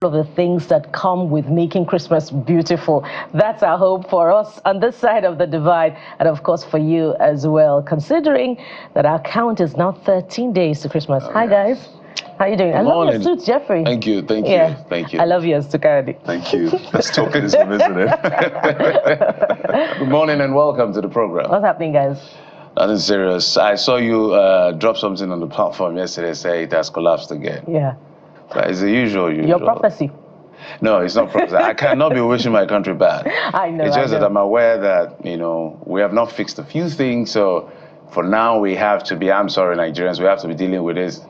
of the things that come with making Christmas beautiful. That's our hope for us on this side of the divide, and of course for you as well, considering that our count is now 13 days to Christmas. Hi guys. How you doing? I love your suits, Jeffrey. Thank you, thank you, Yeah. thank you. I love yours too, Kayode. Thank you. That's tokenism, isn't it? Good morning and welcome to the program. What's happening, guys? Nothing serious. I saw you drop something on the platform yesterday, say it has collapsed again. Yeah. So it's the usual. Your prophecy. No, it's not prophecy. I cannot be wishing my country bad. I know. It's just that I'm aware that, we have not fixed a few things. So for now, we have to be, I'm sorry, Nigerians, we have to be dealing with this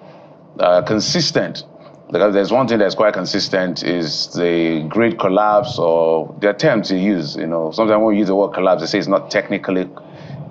consistent. Because there's one thing that's quite consistent is the grid collapse or the attempt to use, sometimes when we use the word collapse, they say it's not technically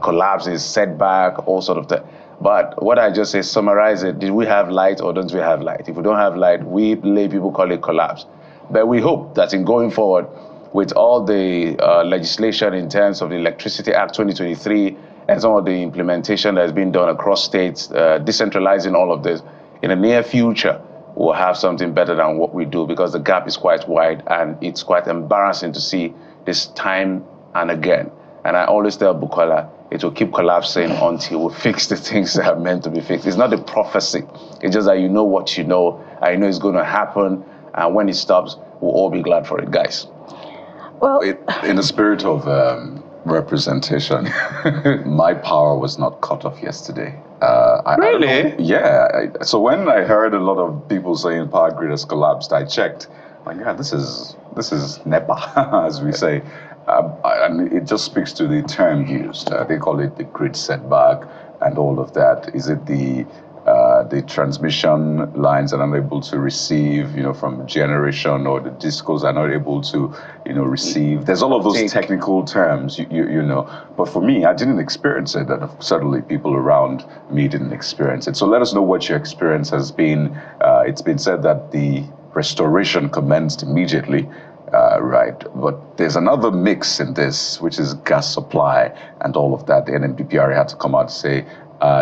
collapse, it's setback, all sort of that. But what I just say, summarize it, did we have light or don't we have light? If we don't have light, we lay people call it collapse. But we hope that in going forward with all the legislation in terms of the Electricity Act 2023 and some of the implementation that has been done across states, decentralizing all of this, in the near future, we'll have something better than what we do because the gap is quite wide and it's quite embarrassing to see this time and again. And I always tell Bukola, it will keep collapsing until we fix the things that are meant to be fixed. It's not a prophecy. It's just that you know what you know. I know it's going to happen. And when it stops, we'll all be glad for it, guys. Well, in the spirit of representation, my power was not cut off yesterday. Really? So when I heard a lot of people saying power grid has collapsed, I checked. Like, yeah, this is NEPA, as we say. And it just speaks to the term used. They call it the grid setback and all of that. Is it the transmission lines are not able to receive, from generation, or the discos are not able to, receive? There's all of those technical terms, you know. But for me, I didn't experience it, and certainly people around me didn't experience it. So let us know what your experience has been. It's been said that the restoration commenced immediately. Right, but there's another mix in this, which is gas supply and all of that. The NMDPRA had to come out and say,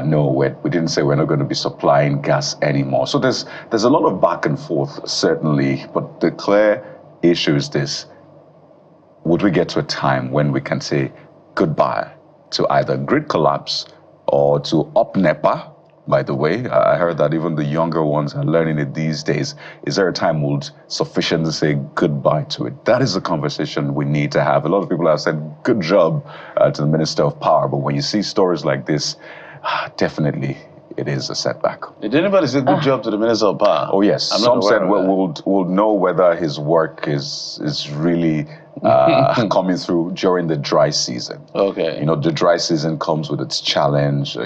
no, we didn't say we're not going to be supplying gas anymore. So there's a lot of back and forth, certainly, but the clear issue is this: would we get to a time when we can say goodbye to either grid collapse or to up NEPA? By the way, I heard that even the younger ones are learning it these days. Is there a time we'll sufficient to say goodbye to it? That is a conversation we need to have. A lot of people have said good job to the Minister of Power, but when you see stories like this, definitely it is a setback. Did anybody say good job to the Minister of Power? Oh yes, some said we'll know whether his work is really coming through during the dry season. Okay. The dry season comes with its challenge,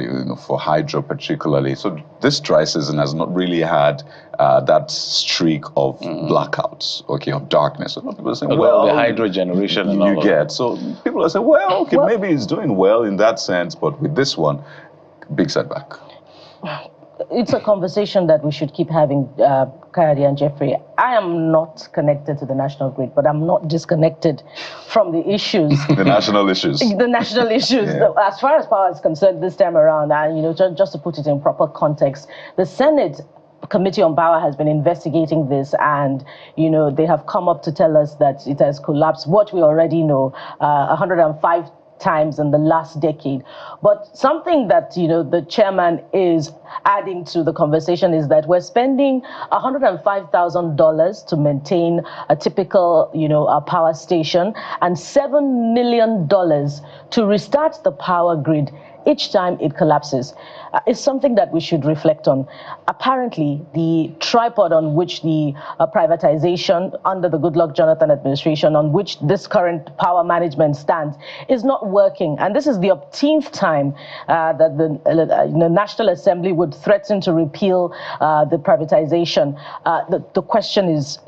for hydro particularly. So this dry season has not really had that streak of blackouts, of darkness. So people are saying, well, the hydro generation and all you get. So people are saying, well, maybe he's doing well in that sense, but with this one, big setback. It's a conversation that we should keep having, Kayode and Jeffrey. I am not connected to the national grid, but I'm not disconnected from the issues. The national issues. The national issues. Yeah. As far as power is concerned this time around, and just to put it in proper context, the Senate Committee on Power has been investigating this, and they have come up to tell us that it has collapsed. What we already know, 105 times in the last decade. But something that the chairman is adding to the conversation is that we're spending $105,000 to maintain a typical a power station, and $7 million to restart the power grid each time it collapses. Is something that we should reflect on. Apparently, the tripod on which the privatization under the Goodluck Jonathan administration, on which this current power management stands, is not working. And this is the 18th time that the National Assembly would threaten to repeal the privatization. The question is,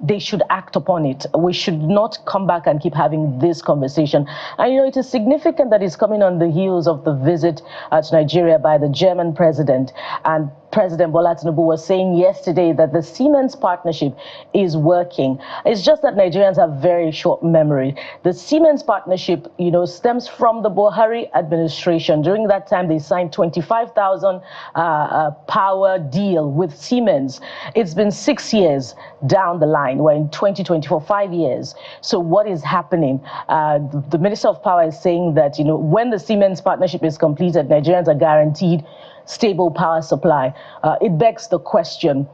they should act upon it. We should not come back and keep having this conversation. And it is significant that it's coming on the heels of the visit to Nigeria by the German president. And President Bola Tinubu was saying yesterday that the Siemens partnership is working. It's just that Nigerians have very short memory. The Siemens partnership, stems from the Buhari administration. During that time, they signed 25,000 power deal with Siemens. It's been 6 years down the line. We're in 2024, 5 years. So what is happening? The Minister of Power is saying that, when the Siemens partnership is completed, Nigerians are guaranteed stable power supply. It begs the question,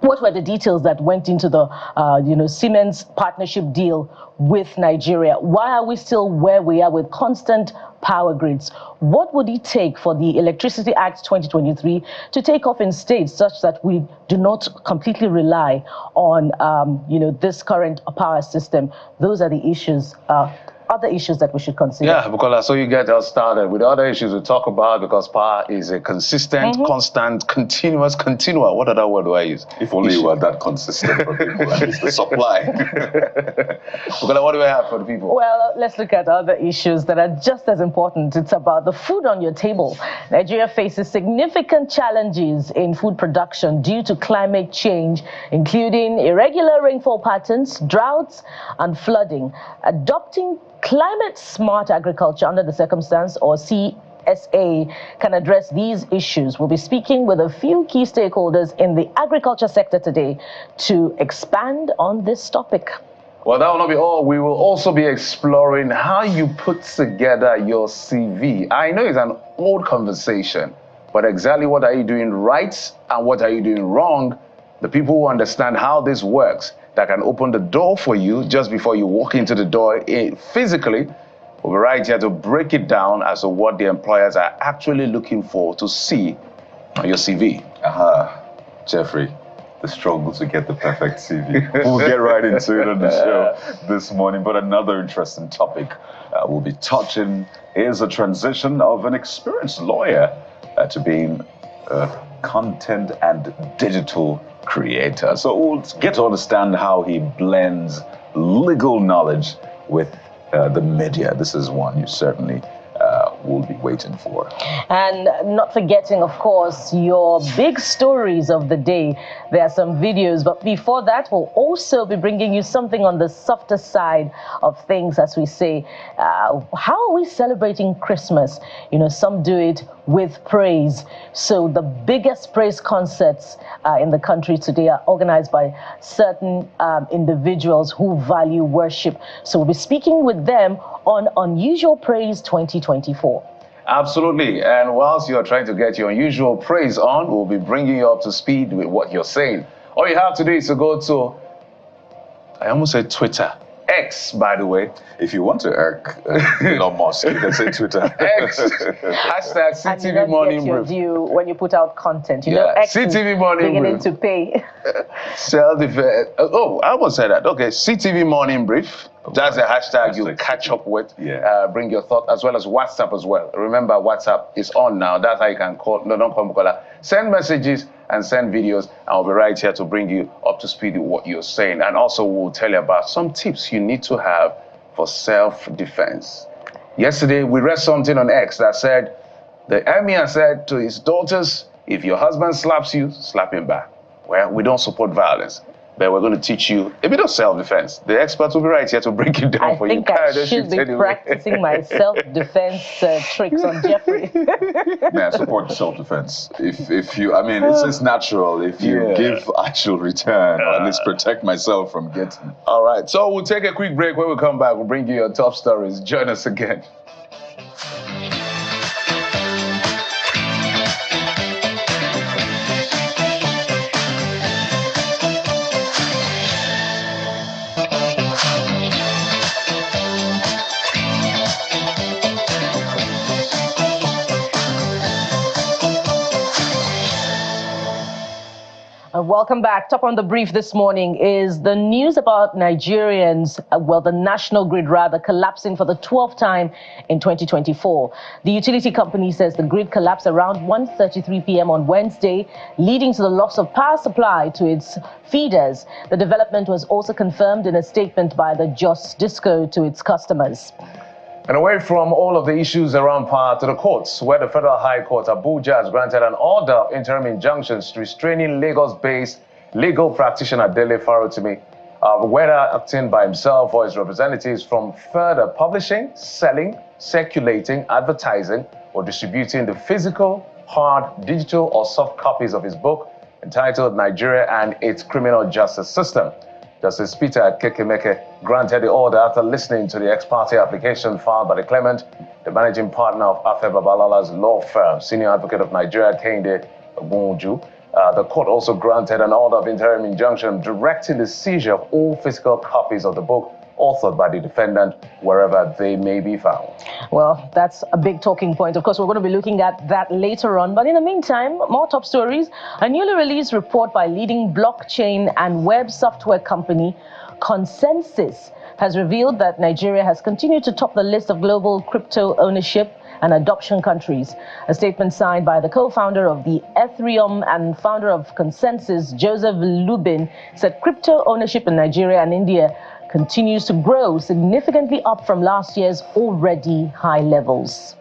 what were the details that went into the Siemens partnership deal with Nigeria? Why are we still where we are with constant power grids? What would it take for the Electricity Act 2023 to take off in states such that we do not completely rely on this current power system? Those are the issues. Other issues that we should consider. Yeah, because so you get us started with other issues we talk about, because power is a consistent, constant, continuous, what other word do I use? If only you were that consistent for people, and it's the supply. Because what do we have for the people? Well, let's look at other issues that are just as important. It's about the food on your table. Nigeria faces significant challenges in food production due to climate change, including irregular rainfall patterns, droughts, and flooding. Adopting climate-smart agriculture under the circumstance, or CSA, can address these issues. We'll be speaking with a few key stakeholders in the agriculture sector today to expand on this topic. Well, that will not be all. We will also be exploring how you put together your CV. I know it's an old conversation, but exactly what are you doing right and what are you doing wrong? The people who understand how this works, that can open the door for you just before you walk into the door physically, will be right here to break it down as to what the employers are actually looking for to see on your CV. Jeffrey, the struggle to get the perfect CV. We'll get right into it on the show this morning, but another interesting topic we'll be touching is a transition of an experienced lawyer to being a content and digital creator. So we'll get to understand how he blends legal knowledge with the media. This is one you certainly will be waiting for. And not forgetting, of course, your big stories of the day. There are some videos, but before that, we'll also be bringing you something on the softer side of things, as we say. How are we celebrating Christmas? Some do it with praise. So the biggest praise concerts in the country today are organized by certain individuals who value worship. So we'll be speaking with them on Unusual Praise 2024. Absolutely. And whilst you're trying to get your unusual praise on, we'll be bringing you up to speed with what you're saying. All you have to do is to go to, I almost said Twitter. X, by the way. If you want to irk Elon Musk, you can say Twitter. X. Hashtag CTV Morning Brief. When you put out content, X CTV Morning Brief. Beginning to pay. Self-defense. Oh, I almost said that. Okay, CTV Morning Brief. That's the hashtag you catch up with. Bring your thought, as well as WhatsApp as well. Remember, WhatsApp is on now. That's how you can call. No, don't call Bukola. Send messages and send videos, and I'll be right here to bring you up to speed with what you're saying. And also, we'll tell you about some tips you need to have for self-defense. Yesterday, we read something on X that said, the emir said to his daughters, if your husband slaps you, slap him back. Well, we don't support violence, but we're going to teach you a bit of self-defense. The experts will be right here to break it down for you. I think I should be practicing my self-defense tricks on Jeffrey. Man, support self-defense. If you, it's natural. If you give, I shall return, or at least protect myself from getting. All right, so we'll take a quick break. When we come back, we'll bring you your top stories. Join us again. Welcome back. Top on the brief this morning is the news about Nigerians, the national grid rather, collapsing for the 12th time in 2024. The utility company says the grid collapsed around 1:33 p.m. on Wednesday, leading to the loss of power supply to its feeders. The development was also confirmed in a statement by the Jos Disco to its customers. And away from all of the issues around power to the courts, where the Federal High Court Abuja has granted an order of interim injunctions restraining Lagos-based legal practitioner Dele Farotimi, whether acting by himself or his representatives, from further publishing, selling, circulating, advertising, or distributing the physical, hard, digital, or soft copies of his book entitled Nigeria and Its Criminal Justice System. Justice Peter Kekemeke granted the order after listening to the ex parte application filed by the claimant, the managing partner of Afe Babalala's law firm, senior advocate of Nigeria, Kehinde Ogunju. The court also granted an order of interim injunction directing the seizure of all physical copies of the book authored by the defendant wherever they may be found. Well, that's a big talking point. Of course, we're going to be looking at that later on. But in the meantime, more top stories. A newly released report by leading blockchain and web software company Consensus has revealed that Nigeria has continued to top the list of global crypto ownership and adoption countries. A statement signed by the co-founder of the Ethereum and founder of Consensus, Joseph Lubin, said crypto ownership in Nigeria and India continues to grow, significantly up from last year's already high levels.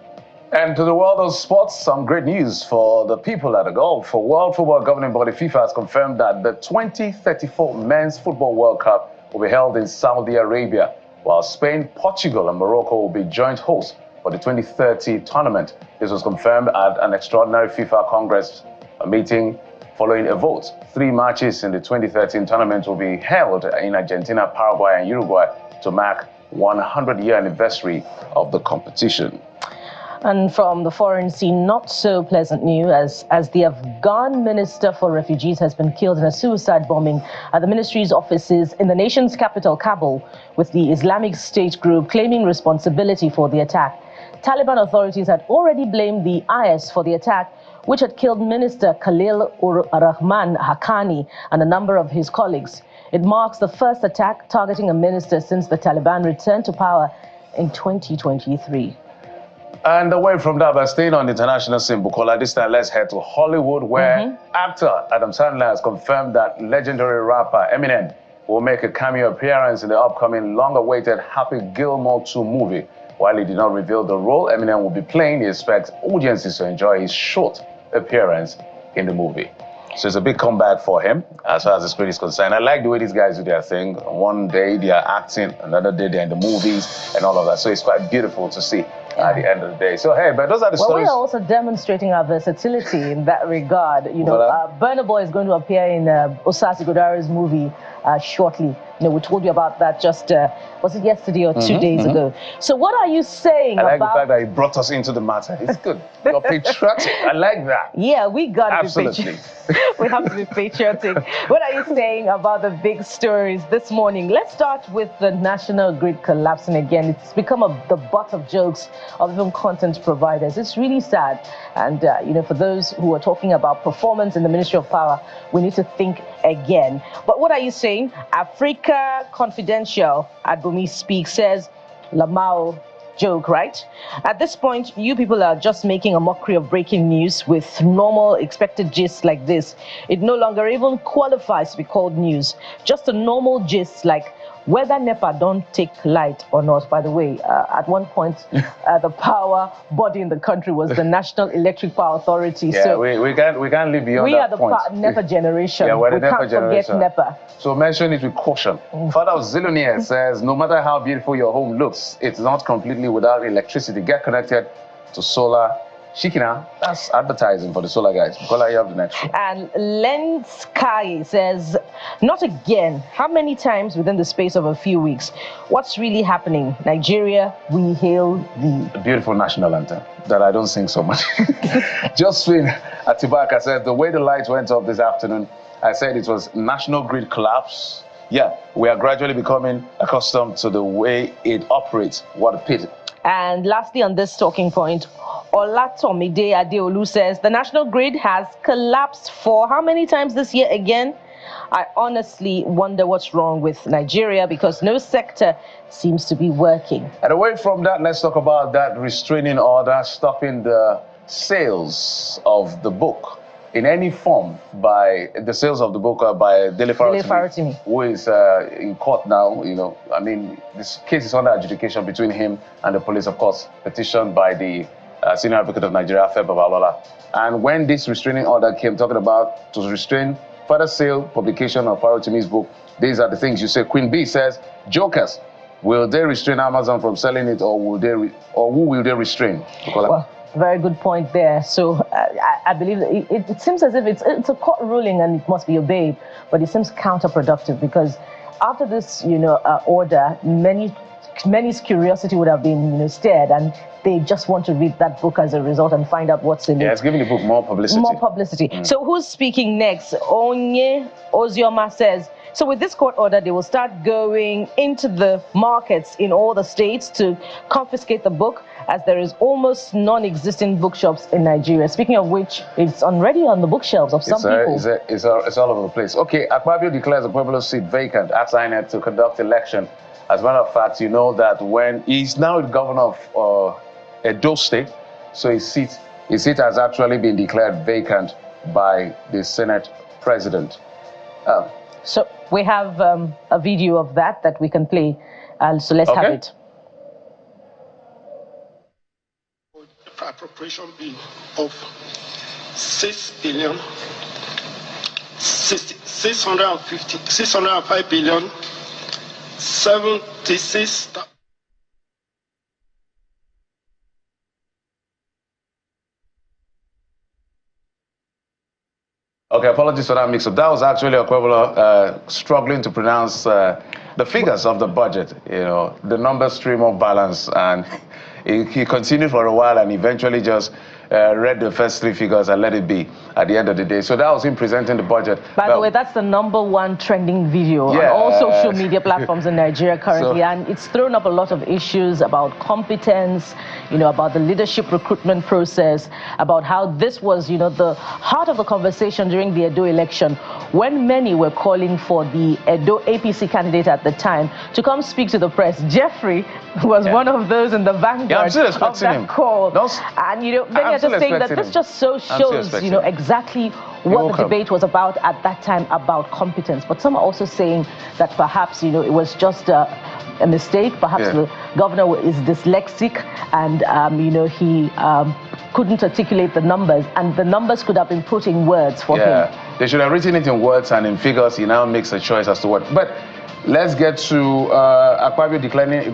And to the world of sports, some great news for the people at the Gulf. For World Football Governing Body FIFA has confirmed that the 2034 Men's Football World Cup will be held in Saudi Arabia, while Spain, Portugal, and Morocco will be joint hosts for the 2030 tournament. This was confirmed at an extraordinary FIFA Congress meeting following a vote. 3 matches in the 2013 tournament will be held in Argentina, Paraguay, and Uruguay to mark 100-year anniversary of the competition. And from the foreign scene, not so pleasant news as the Afghan Minister for Refugees has been killed in a suicide bombing at the ministry's offices in the nation's capital, Kabul, with the Islamic State group claiming responsibility for the attack. Taliban authorities had already blamed the IS for the attack, which had killed Minister Khalil Rahman Haqqani and a number of his colleagues. It marks the first attack targeting a minister since the Taliban returned to power in 2023. And away from that, but staying on the international scene, Bukola, this time let's head to Hollywood, where actor Adam Sandler has confirmed that legendary rapper Eminem will make a cameo appearance in the upcoming long-awaited Happy Gilmore 2 movie. While he did not reveal the role Eminem will be playing, he expects audiences to enjoy his short appearance in the movie. So it's a big comeback for him as far as the screen is concerned. I like the way these guys do their thing. One day they are acting, another day they're in the movies and all of that. So it's quite beautiful to see at the end of the day. So hey, but those are the stories. Well, we're also demonstrating our versatility in that regard. You know, Burna Boy is going to appear in Osasi Godaro's movie shortly. You know, we told you about that just, was it yesterday or 2 days ago? So what are you saying about... I like the fact that he brought us into the matter. It's good. You're patriotic. I like that. Yeah, we got to be Absolutely. patriotic. We have to be patriotic. What are you saying about the big stories this morning? Let's start with the national grid collapsing again. It's become the butt of jokes of even content providers. It's really sad. And, you know, for those who are talking about performance in the Ministry of Power, we need to think again. But what are you saying? Africa Confidential at Bumi Speak says, Lamau joke, right? At this point, you people are just making a mockery of breaking news with normal expected gists like this. It no longer even qualifies to be called news. Just a normal gist like whether NEPA don't take light or not. By the way, at one point, the power body in the country was the National Electric Power Authority. Yeah, so we can't live beyond that point. We are the NEPA generation. Yeah, we're the we NEPA can't generation. forget NEPA. So mention it with caution. Father of Zillionaire says, no matter how beautiful your home looks, it's not completely without electricity. Get connected to solar. Shikina, that's advertising for the solar guys. Bukola, you have the next one. And Lenskai says, not again. How many times within the space of a few weeks? What's really happening? Nigeria, we hail thee. A beautiful national anthem that I don't sing so much. Josephine Atibaka says, the way the lights went off this afternoon, I said it was national grid collapse. Yeah, we are gradually becoming accustomed to the way it operates. What a pity. And lastly, on this talking point, Olatomide Adeolu says the national grid has collapsed for how many times this year again? I honestly wonder what's wrong with Nigeria because no sector seems to be working. And away from that, let's talk about that restraining order stopping the sales of the book in any form by the sales of the book by Dele Farotimi, who is in court now. You know, I mean, this case is under adjudication between him and the police, of course, petitioned by the Senior Advocate of Nigeria, Feb Babalola. And when this restraining order came, talking about to restrain further sale, publication of Farotimi's book, these are the things you say. Queen B says, jokers, will they restrain Amazon from selling it, or will they, or who will they restrain? Well, very good point there. So I believe that it seems as if it's a court ruling and it must be obeyed, but it seems counterproductive, because after this, order, many's curiosity would have been, stirred, and they just want to read that book as a result and find out what's in it. Yeah, it's giving the book more publicity. More publicity. So who's speaking next? Onye Ozioma says, so with this court order, they will start going into the markets in all the states to confiscate the book, as there is almost non-existent bookshops in Nigeria. Speaking of which, it's already on the bookshelves of some people. It's all over the place. Okay, Akpabio declares a Pueblo seat vacant, asks INEC to conduct election. As a matter of fact, you know that when he's now the governor of Edo State, so his seat has actually been declared vacant by the Senate president. So we have a video of that we can play. So let's have it. Appropriation bill of 605 billion 76. Okay, apologies for that mix-up. That was actually Okwebolo struggling to pronounce the figures of the budget, the numbers stream of balance, and he continued for a while and eventually just read the first three figures and let it be at the end of the day. So that was him presenting the budget. By the way, that's the #1 trending video on all social media platforms in Nigeria currently, and it's thrown up a lot of issues about competence, about the leadership recruitment process, about how this was, the heart of the conversation during the Edo election, when many were calling for the Edo APC candidate at the time to come speak to the press. Jeffrey was one of those in the vanguard of that call. And, many are just saying that this just so shows, exactly what the debate was about at that time, about competence. But some are also saying that perhaps, it was just a mistake. Perhaps the governor is dyslexic and, he couldn't articulate the numbers, and the numbers could have been put in words for him. They should have written it in words and in figures. He now makes a choice as to what. But let's get to Akpabio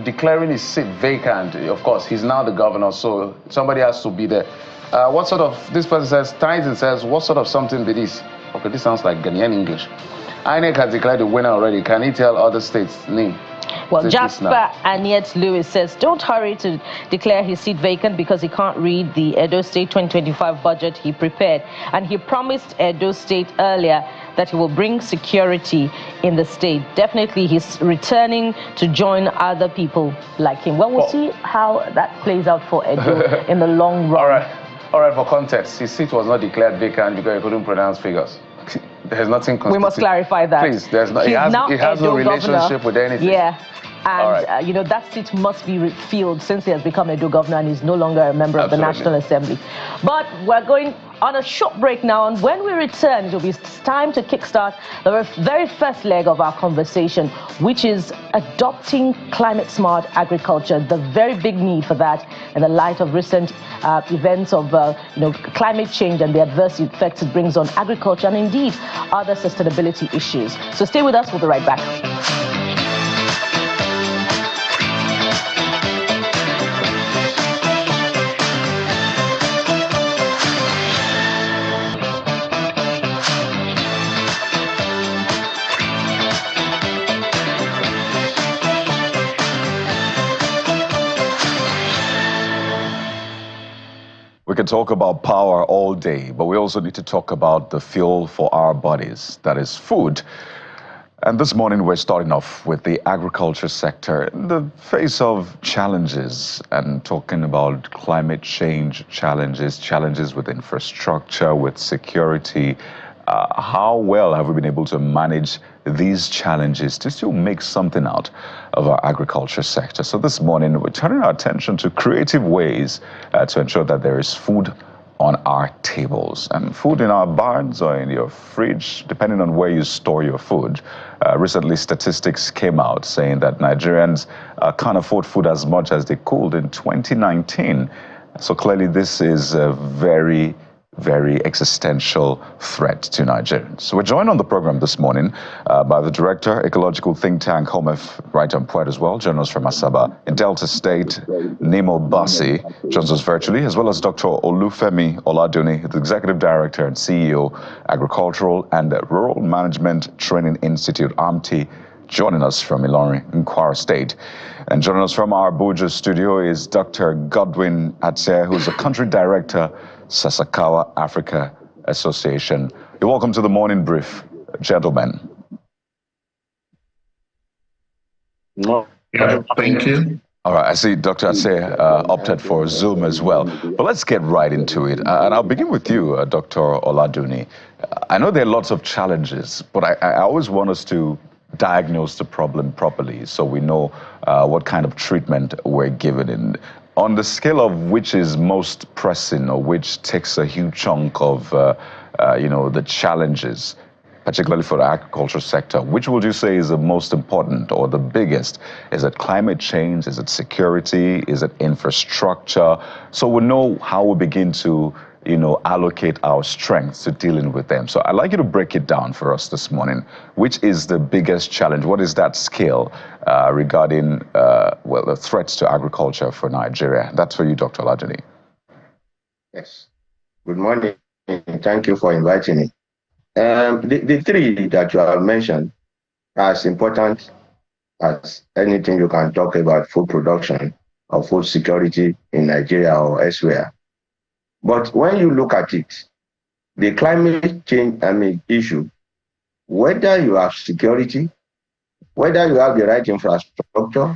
declaring his seat vacant. Of course, he's now the governor, so somebody has to be there. What sort of, this person says, Tyson says, what sort of something be this? Okay, this sounds like Ghanaian English. INEC has declared the winner already. Can he tell other states' name? Well, Jasper Aniet Lewis says, don't hurry to declare his seat vacant because he can't read the Edo State 2025 budget he prepared. And he promised Edo State earlier that he will bring security in the state. Definitely, he's returning to join other people like him. Well, we'll see how that plays out for Edo in the long run. All right, for context, his seat was not declared vacant because he couldn't pronounce figures. There's nothing. We must clarify that. Please, there's no. He has no relationship with anything. Yeah. And, that seat must be refilled since he has become Edo governor and he's no longer a member of the National Assembly. But we're going on a short break now, and when we return, it will be time to kickstart the very first leg of our conversation, which is adopting climate-smart agriculture, the very big need for that in the light of recent events of climate change and the adverse effects it brings on agriculture and indeed other sustainability issues. So stay with us, we'll be right back. We can talk about power all day, but we also need to talk about the fuel for our bodies, that is food. And this morning we're starting off with the agriculture sector in the face of challenges and talking about climate change challenges with infrastructure, with security. How well have we been able to manage these challenges to still make something out of our agriculture sector? So this morning, we're turning our attention to creative ways to ensure that there is food on our tables. And food in our barns or in your fridge, depending on where you store your food. Recently, statistics came out saying that Nigerians can't afford food as much as they could in 2019. So clearly, this is a very existential threat to Nigerians. So we're joined on the program this morning by the director, ecological think tank HOMEF, right on point as well, joining us from Asaba in Delta State, Nemo Basi, joins us virtually, as well as Dr. Olufemi Oladuni, the executive director and CEO, Agricultural and Rural Management Training Institute, AMTI, joining us from Ilorin in Kwara State. And joining us from our Abuja studio is Dr. Godwin Atse, who's the country director, Sasakawa Africa Association. You're welcome to the morning brief, gentlemen. No, thank you. All right, I see Dr. Atse opted for Zoom as well. But let's get right into it. And I'll begin with you, Dr. Oladuni. I know there are lots of challenges, but I always want us to diagnose the problem properly so we know what kind of treatment we're given. And on the scale of which is most pressing or which takes a huge chunk of the challenges, particularly for the agriculture sector, which would you say is the most important or the biggest? Is it climate change? Is it security? Is it infrastructure? So we know how we begin to allocate our strengths to dealing with them. So I'd like you to break it down for us this morning. Which is the biggest challenge? What is that scale regarding, the threats to agriculture for Nigeria? That's for you, Dr. Oladuni. Yes. Good morning. Thank you for inviting me. The three that you have mentioned are as important as anything you can talk about food production or food security in Nigeria or elsewhere. But when you look at it, the climate change issue, whether you have security, whether you have the right infrastructure,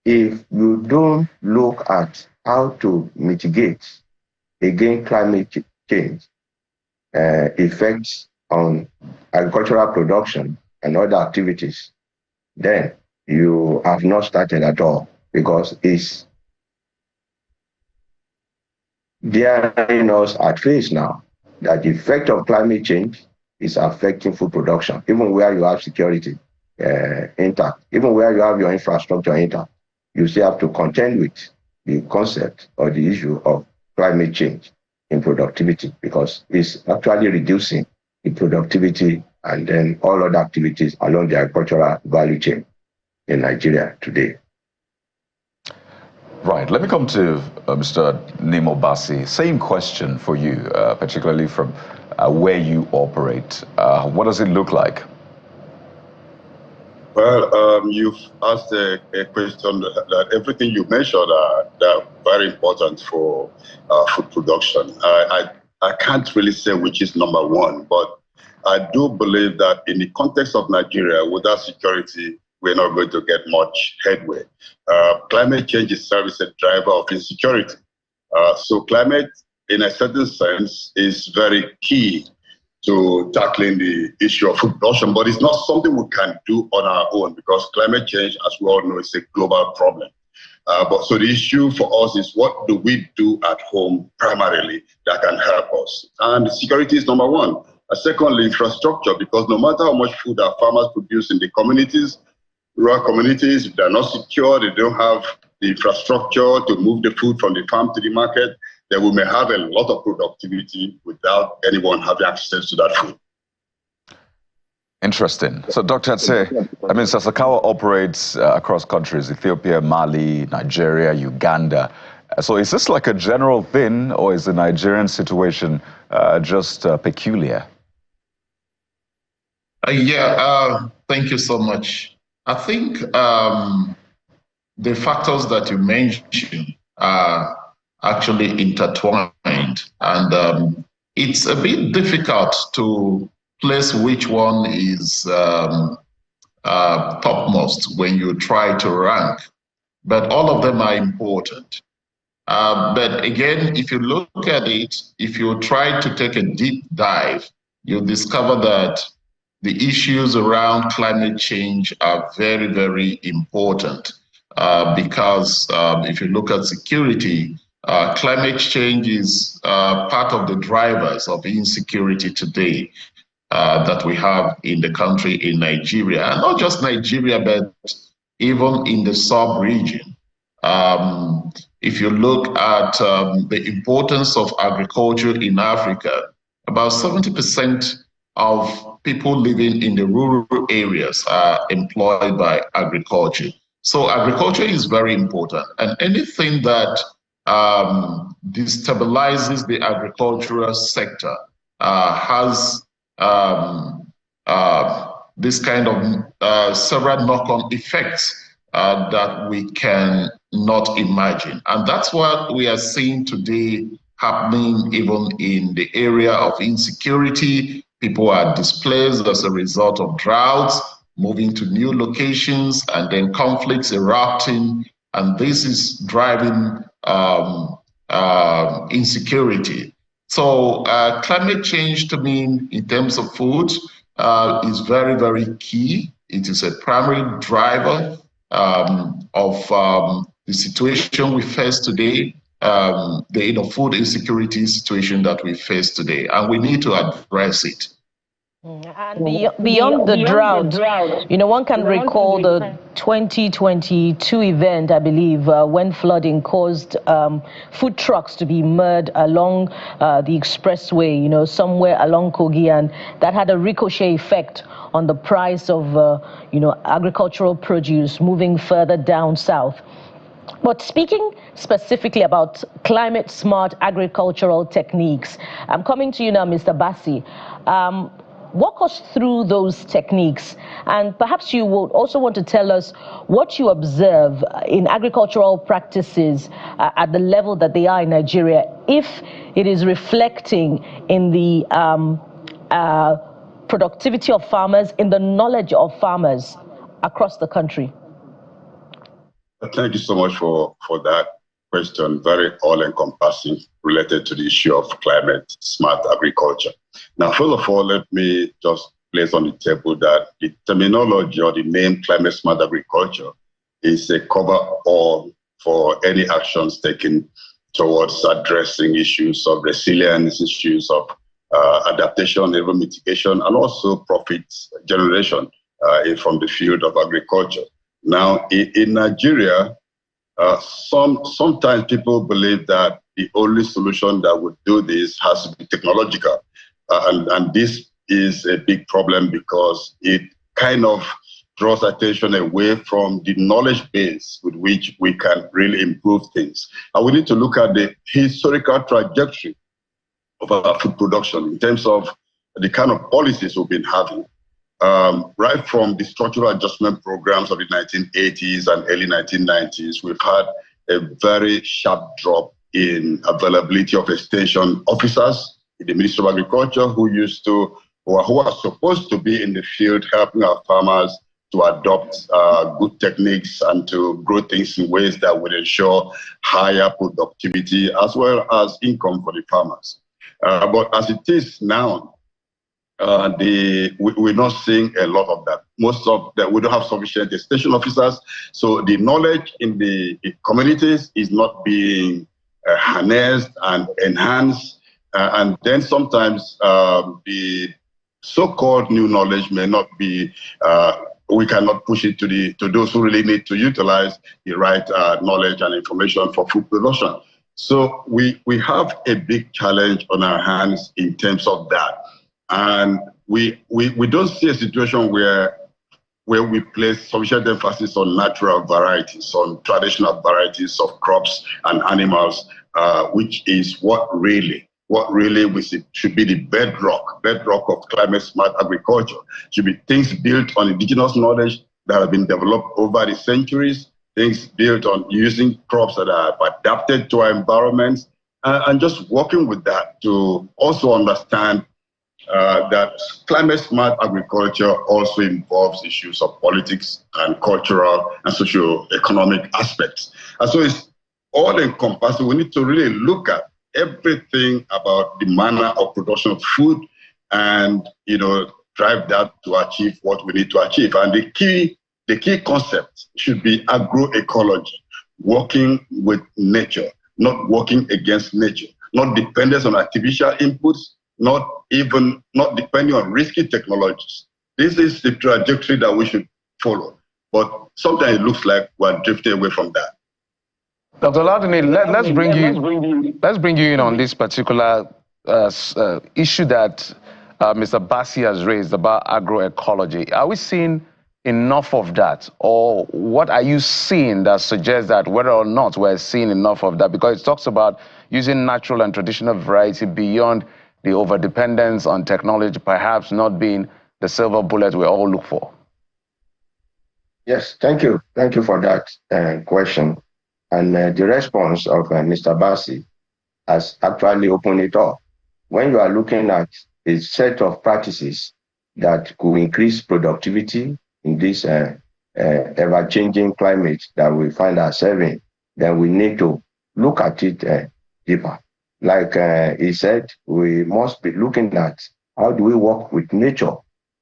if you don't look at how to mitigate against climate change effects on agricultural production and other activities, then you have not started at all, because it's daring us at face now that the effect of climate change is affecting food production, even where you have security intact, even where you have your infrastructure intact. You still have to contend with the concept or the issue of climate change in productivity, because it's actually reducing the productivity and then all other activities along the agricultural value chain in Nigeria today. Right. Let me come to Mr. Nemo Basi. Same question for you, particularly from where you operate. What does it look like? Well, you've asked a question that everything you mentioned are very important for food production. I can't really say which is number one, but I do believe that in the context of Nigeria, without security, we're not going to get much headway. Climate change itself is a driver of insecurity. So climate, in a certain sense, is very key to tackling the issue of food production, but it's not something we can do on our own, because climate change, as we all know, is a global problem. But so the issue for us is, what do we do at home primarily that can help us? And security is number one. Secondly, infrastructure, because no matter how much food our farmers produce in the communities, rural communities, if they're not secure, they don't have the infrastructure to move the food from the farm to the market, then we may have a lot of productivity without anyone having access to that food. Interesting. So, Dr. Atse, Sasakawa operates across countries: Ethiopia, Mali, Nigeria, Uganda. So is this like a general thing, or is the Nigerian situation just peculiar? Thank you so much. I think the factors that you mentioned are actually intertwined, and it's a bit difficult to place which one is topmost when you try to rank, but all of them are important. But again, if you look at it, if you try to take a deep dive, you'll discover that the issues around climate change are very, very important, because if you look at security, climate change is part of the drivers of insecurity today that we have in the country, in Nigeria, and not just Nigeria, but even in the sub-region. If you look at the importance of agriculture in Africa, about 70% of people living in the rural areas are employed by agriculture. So agriculture is very important, and anything that destabilizes the agricultural sector has this kind of several knock-on effects that we can not imagine. And that's what we are seeing today happening even in the area of insecurity. People are displaced as a result of droughts, moving to new locations, and then conflicts erupting. And this is driving insecurity. So climate change, to me, in terms of food, is very, very key. It is a primary driver of the situation we face today, the food insecurity situation that we face today, and we need to address it. And beyond the drought, one can recall the 2022 event, I believe, when flooding caused food trucks to be moored along the expressway, somewhere along Kogi, and that had a ricochet effect on the price of, agricultural produce moving further down south. But speaking specifically about climate-smart agricultural techniques, I'm coming to you now, Mr. Bassi. Walk us through those techniques, and perhaps you would also want to tell us what you observe in agricultural practices at the level that they are in Nigeria, if it is reflecting in the productivity of farmers, in the knowledge of farmers across the country. Thank you so much for that question, very all-encompassing, related to the issue of climate-smart agriculture. Now, first of all, let me just place on the table that the terminology or the name climate-smart agriculture is a cover-all for any actions taken towards addressing issues of resilience, issues of adaptation, even mitigation, and also profit generation from the field of agriculture. Now, in Nigeria, sometimes people believe that the only solution that would do this has to be technological. And this is a big problem because it kind of draws attention away from the knowledge base with which we can really improve things. And we need to look at the historical trajectory of our food production in terms of the kind of policies we've been having. Right from the structural adjustment programs of the 1980s and early 1990s, we've had a very sharp drop in availability of extension officers in the Ministry of Agriculture who are supposed to be in the field helping our farmers to adopt good techniques and to grow things in ways that would ensure higher productivity as well as income for the farmers. But as it is now, we're not seeing a lot of that. Most of that, we don't have sufficient extension officers. So the knowledge in the communities is not being harnessed and enhanced. And then sometimes the so-called new knowledge may not be, we cannot push it to those who really need to utilize the right knowledge and information for food production. So we have a big challenge on our hands in terms of that. And we don't see a situation where we place sufficient emphasis on natural varieties, on traditional varieties of crops and animals, which is what really should be the bedrock of climate-smart agriculture. Should be things built on indigenous knowledge that have been developed over the centuries, things built on using crops that are adapted to our environments, and just working with that to also understand that climate-smart agriculture also involves issues of politics and cultural and socio-economic aspects. And so it's all-encompassing. We need to really look at everything about the manner of production of food and, drive that to achieve what we need to achieve. And the key concept should be agroecology, working with nature, not working against nature, not dependence on artificial inputs, not depending on risky technologies. This is the trajectory that we should follow. But sometimes it looks like we're drifting away from that. Dr. Ladini, let's bring you in on this particular issue that Mr. Bassi has raised about agroecology. Are we seeing enough of that, or what are you seeing that suggests that whether or not we're seeing enough of that? Because it talks about using natural and traditional variety beyond the overdependence on technology, perhaps not being the silver bullet we all look for. Yes, thank you. Thank you for that question. And the response of Mr. Bassi has actually opened it up. When you are looking at a set of practices that could increase productivity in this ever-changing climate that we find ourselves in, then we need to look at it deeper. Like he said, we must be looking at how do we work with nature?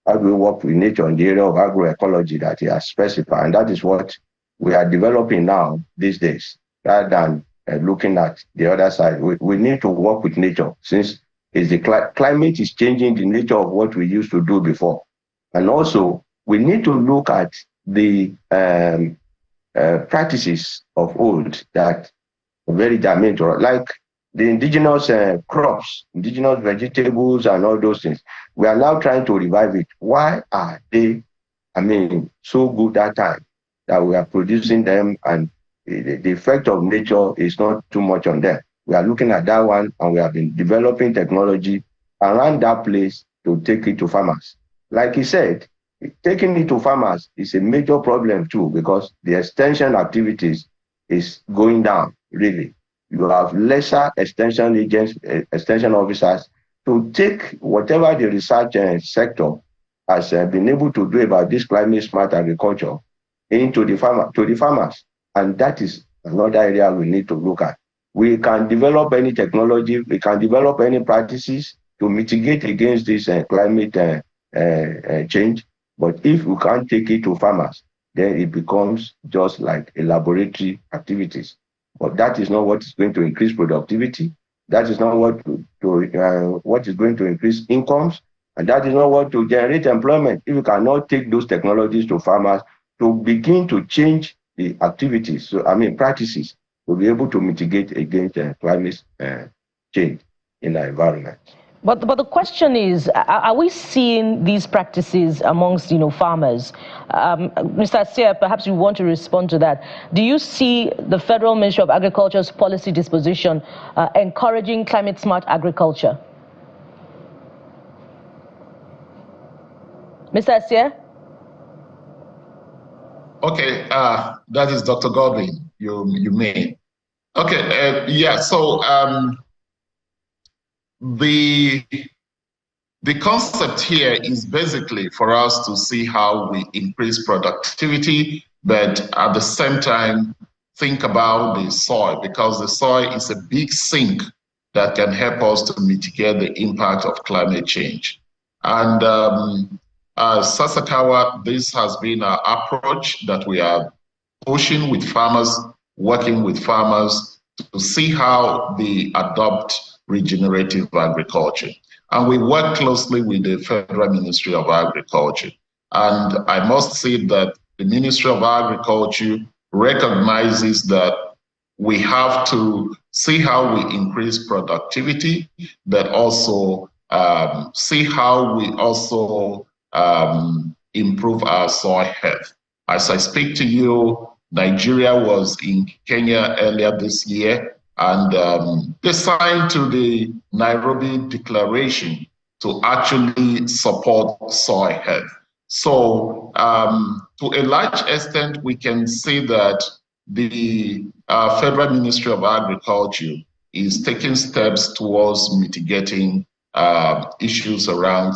How do we work with nature in the area of agroecology that he has specified? And that is what we are developing now these days, rather than looking at the other side. We need to work with nature, since the climate is changing the nature of what we used to do before. And also, we need to look at the practices of old that are very damaging, like the indigenous crops, indigenous vegetables and all those things. We are now trying to revive it. Why are they, so good that time that we are producing them, and the effect of nature is not too much on them? We are looking at that one, and we have been developing technology around that place to take it to farmers. Like he said, taking it to farmers is a major problem too, because the extension activities is going down, really. You have lesser extension agents, extension officers to take whatever the research sector has been able to do about this climate smart agriculture into the farmers. And that is another area we need to look at. We can develop any technology, we can develop any practices to mitigate against this climate change. But if we can't take it to farmers, then it becomes just like a laboratory activities. But that is not what is going to increase productivity. That is not what is going to increase incomes. And that is not what to generate employment. If you cannot take those technologies to farmers to begin to change the activities, practices, to be able to mitigate against climate change in the environment. But the question is, are we seeing these practices amongst farmers? Mr. Asia, perhaps you want to respond to that. Do you see the Federal Ministry of Agriculture's policy disposition encouraging climate smart agriculture? Mr. Asia? Okay, that is Dr. Godwin, you may. Okay, yeah, so the concept here is basically for us to see how we increase productivity, but at the same time think about the soil, because the soil is a big sink that can help us to mitigate the impact of climate change. And Sasakawa, this has been our approach that we are pushing with farmers, working with farmers to see how they adopt regenerative agriculture. And we work closely with the Federal Ministry of Agriculture. And I must say that the Ministry of Agriculture recognizes that we have to see how we increase productivity, but also see how we also improve our soil health. As I speak to you, Nigeria was in Kenya earlier this year, and they signed to the Nairobi Declaration to actually support soil health. So to a large extent, we can say that the Federal Ministry of Agriculture is taking steps towards mitigating issues around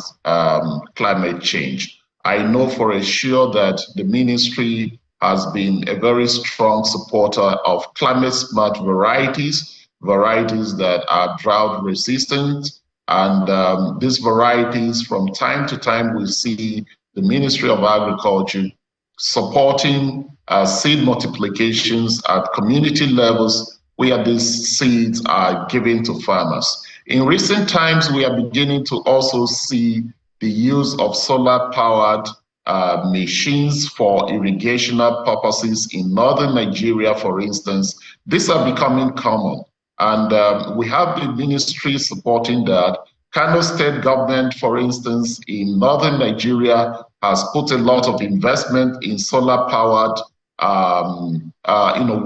climate change. I know for a sure that the ministry has been a very strong supporter of climate smart varieties that are drought resistant. And these varieties, from time to time, we see the Ministry of Agriculture supporting seed multiplications at community levels where these seeds are given to farmers. In recent times, we are beginning to also see the use of solar-powered machines for irrigational purposes in northern Nigeria, for instance. These are becoming common, and we have the ministry supporting that. Kano State government, for instance, in northern Nigeria, has put a lot of investment in solar-powered,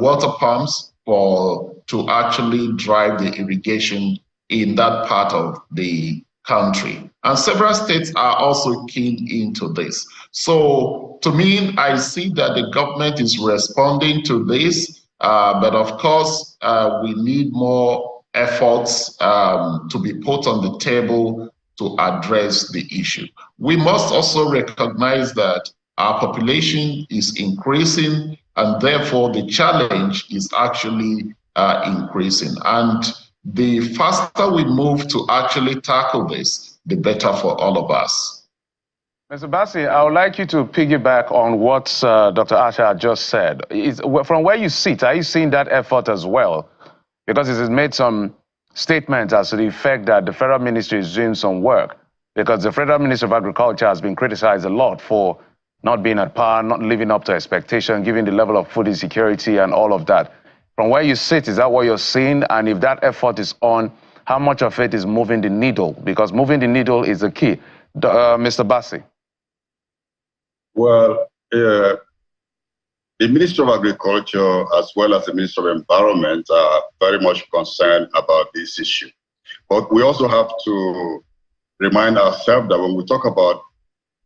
water pumps to actually drive the irrigation in that part of the country. And several states are also keen into this. So to me, I see that the government is responding to this, but of course, we need more efforts to be put on the table to address the issue. We must also recognize that our population is increasing, and therefore the challenge is actually increasing. And the faster we move to actually tackle this, the better for all of us. Mr. Bassi, I would like you to piggyback on what Dr. Asha just said. From where you sit, are you seeing that effort as well? Because it has made some statements as to the effect that the federal ministry is doing some work. Because the Federal Ministry of Agriculture has been criticized a lot for not being at par, not living up to expectation, given the level of food insecurity and all of that. From where you sit, is that what you're seeing? And if that effort is on, how much of it is moving the needle? Because moving the needle is the key. Mr. Bassi. Well, the Ministry of Agriculture as well as the Ministry of Environment are very much concerned about this issue. But we also have to remind ourselves that when we talk about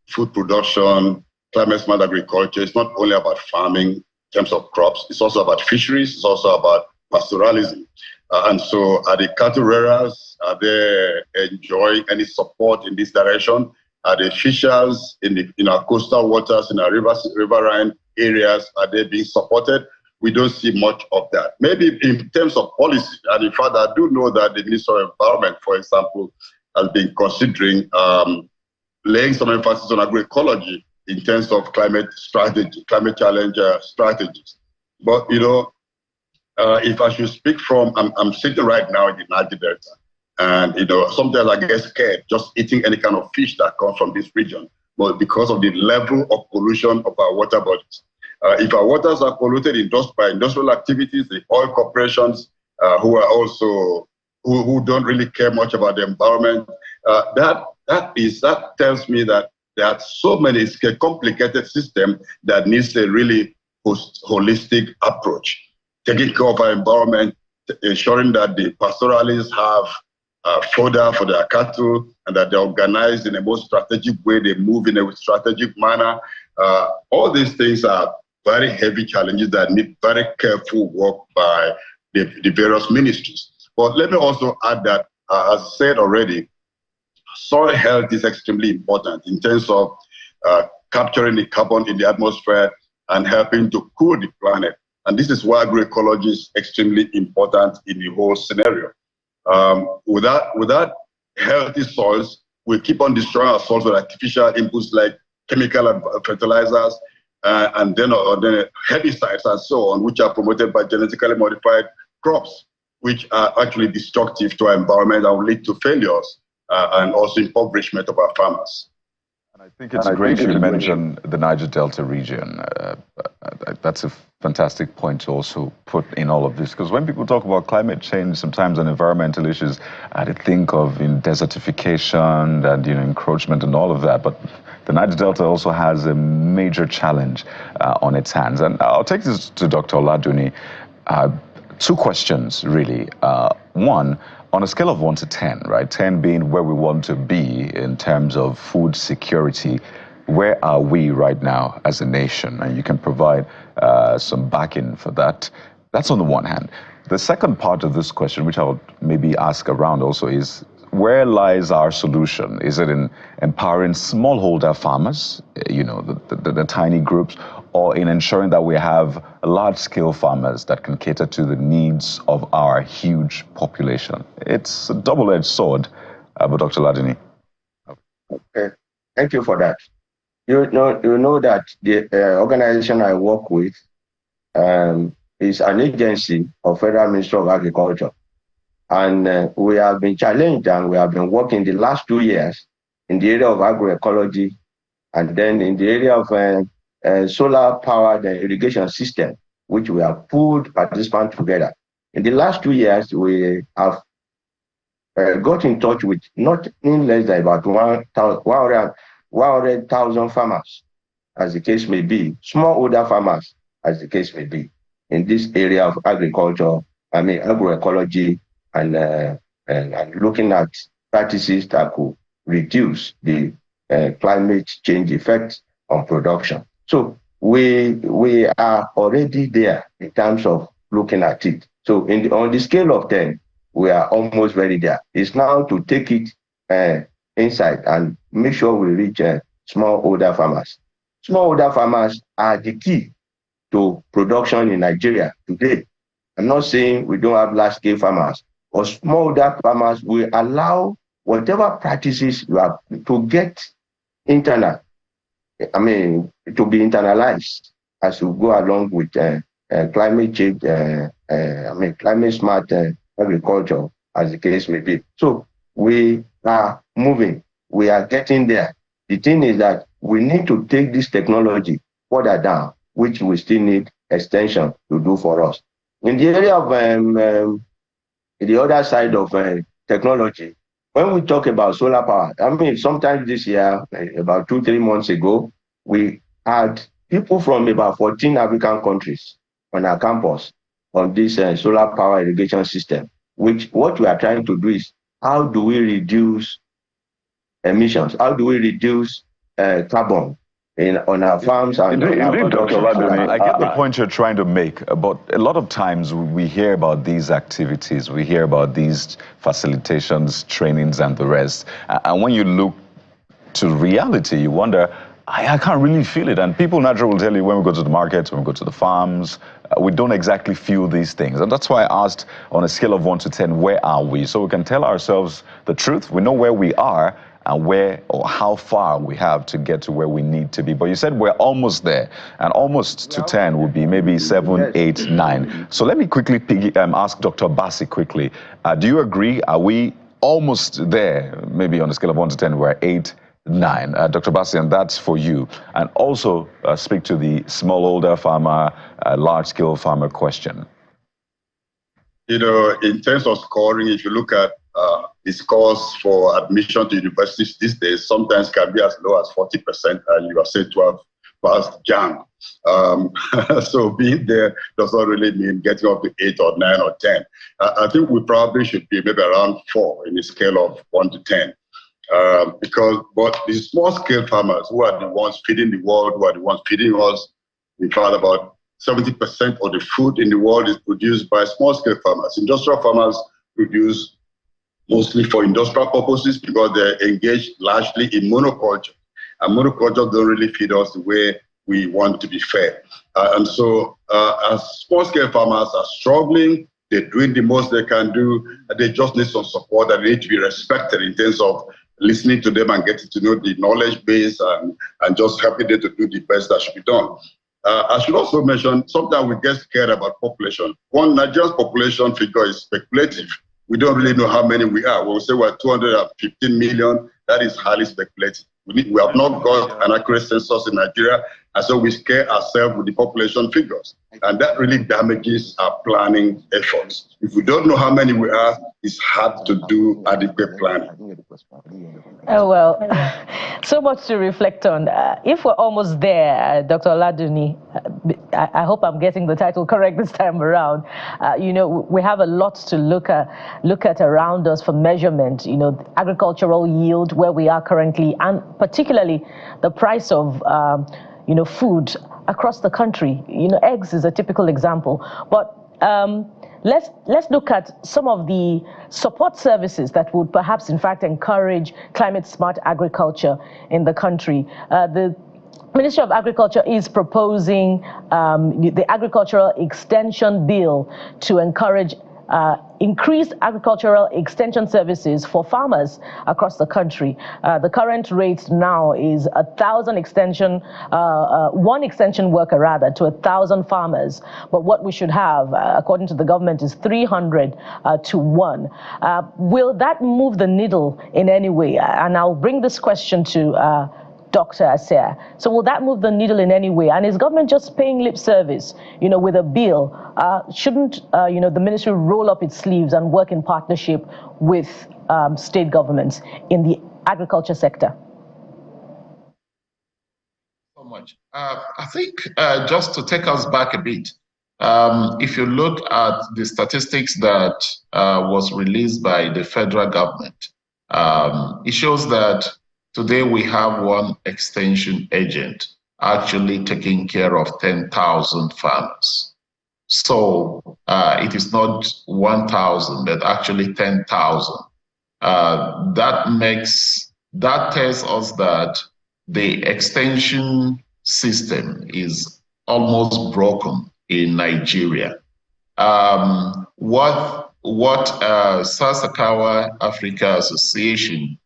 food production, climate-smart agriculture, it's not only about farming in terms of crops, it's also about fisheries, it's also about pastoralism. And so are the cattle rearers, are they enjoying any support in this direction? Are the fishers in our coastal waters, in our riverine areas, are they being supported? We don't see much of that. Maybe in terms of policy, and in fact, I do know that the Ministry of Environment, for example, has been considering laying some emphasis on agroecology in terms of climate strategy, climate challenge strategies. But, if I should speak from, I'm sitting right now in the Niger Delta, and, sometimes I get scared just eating any kind of fish that comes from this region, but because of the level of pollution of our water bodies. If our waters are polluted by industrial activities, the oil corporations who are also who don't really care much about the environment, that tells me that there are so many, it's a complicated system that needs a really holistic approach, taking care of our environment, ensuring that the pastoralists have fodder for their cattle and that they're organized in a more strategic way, they move in a strategic manner. All these things are very heavy challenges that need very careful work by the various ministries. But let me also add that, as I said already, soil health is extremely important in terms of capturing the carbon in the atmosphere and helping to cool the planet. And this is why agroecology is extremely important in the whole scenario. Without healthy soils, we keep on destroying our soils with artificial inputs like chemical fertilizers and then herbicides and so on, which are promoted by genetically modified crops, which are actually destructive to our environment and will lead to failures and also impoverishment of our farmers. And I think it's great you mentioned the Niger Delta region. That's a fantastic point to also put in all of this, because when people talk about climate change, sometimes on environmental issues, they think of desertification and encroachment and all of that. But the Niger Delta also has a major challenge on its hands. And I'll take this to Dr. Oladuni. Two questions, really. One, on a scale of 1 to 10, right? 10 being where we want to be in terms of food security, where are we right now as a nation? And you can provide some backing for that. That's on the one hand. The second part of this question, which I'll maybe ask around also, is where lies our solution? Is it in empowering smallholder farmers, the tiny groups, or in ensuring that we have large-scale farmers that can cater to the needs of our huge population? It's a double-edged sword, but Dr. Ladini. Okay, thank you for that. You know that the organization I work with, is an agency of Federal Ministry of Agriculture. And we have been challenged and we have been working the last 2 years in the area of agroecology and then in the area of solar-powered irrigation system, which we have pulled participants together. In the last 2 years, we have got in touch with not less than about 100,000 farmers, as the case may be, smallholder farmers, as the case may be, in this area of agriculture, agroecology, and looking at practices that could reduce the climate change effects on production. So we are already there in terms of looking at it. So on the scale of 10, we are almost very there. It's now to take it inside and make sure we reach smallholder farmers. Smallholder farmers are the key to production in Nigeria today. I'm not saying we don't have large-scale farmers, but smallholder farmers will allow whatever practices you have to get to be internalized as we go along with climate change, climate smart agriculture, as the case may be. So we are moving, we are getting there. The thing is that we need to take this technology further down, which we still need extension to do for us. In the area of the other side of technology, when we talk about solar power, sometimes this year, about 2-3 months ago, we had people from about 14 African countries on our campus on this solar power irrigation system, which what we are trying to do is, how do we reduce emissions? How do we reduce carbon on our farms? And Dr. Radumi, I get the point you're trying to make, but a lot of times we hear about these activities, we hear about these facilitations, trainings, and the rest. And when you look to reality, you wonder, I can't really feel it. And people naturally will tell you when we go to the markets, when we go to the farms, we don't exactly feel these things. And that's why I asked, on a scale of 1 to 10, where are we? So we can tell ourselves the truth. We know where we are and where or how far we have to get to where we need to be. But you said we're almost there, and almost to 10 would be maybe 7, 8, 9. So let me quickly ask Dr. Bassi quickly. Do you agree? Are we almost there? Maybe on a scale of 1 to 10, we're 8, 9. Dr. Bassi, and that's for you. And also speak to the smallholder farmer, large-scale farmer question. You know, in terms of scoring, if you look at the scores for admission to universities these days, sometimes can be as low as 40%, and you are said to have passed JAMB. So being there does not really mean getting up to 8 or 9 or 10. I think we probably should be maybe around 4 in a scale of 1 to 10. But the small scale farmers, who are the ones feeding the world, who are the ones feeding us, in fact, about 70% of the food in the world is produced by small scale farmers. Industrial farmers produce mostly for industrial purposes because they're engaged largely in monoculture. And monoculture don't really feed us the way we want to be fed. And so as small scale farmers are struggling, they're doing the most they can do, and they just need some support, and they need to be respected in terms of listening to them and getting to know the knowledge base and just helping them to do the best that should be done. I should also mention, sometimes we get scared about population. One, Nigeria's population figure is speculative. We don't really know how many we are. When we say we're 215 million, that is highly speculative. We have not got an accurate census in Nigeria, and so we scare ourselves with the population figures. And that really damages our planning efforts. If we don't know how many we are, it's hard to do adequate planning. Oh, well, so much to reflect on. If we're almost there, Dr. Oladuni, I hope I'm getting the title correct this time around. You know, we have a lot to look at around us for measurement, you know, agricultural yield, where we are currently, and particularly the price of, you know, food across the country. You know, eggs is a typical example. But let's look at some of the support services that would perhaps, in fact, encourage climate-smart agriculture in the country. The Ministry of Agriculture is proposing the Agricultural Extension Bill to encourage increased agricultural extension services for farmers across the country. The current rate now is 1,000 extension, one extension worker rather, to 1,000 farmers. But what we should have, according to the government, is 300 to 1. Will that move the needle in any way? And I'll bring this question to Dr. Asare. So will that move the needle in any way? And is government just paying lip service, with a bill? Shouldn't, the ministry roll up its sleeves and work in partnership with state governments in the agriculture sector? So much. I think just to take us back a bit, if you look at the statistics that was released by the federal government, it shows that today we have one extension agent actually taking care of 10,000 farmers. So it is not 1,000, but actually 10,000. That tells us that the extension system is almost broken in Nigeria. What Sasakawa Africa Association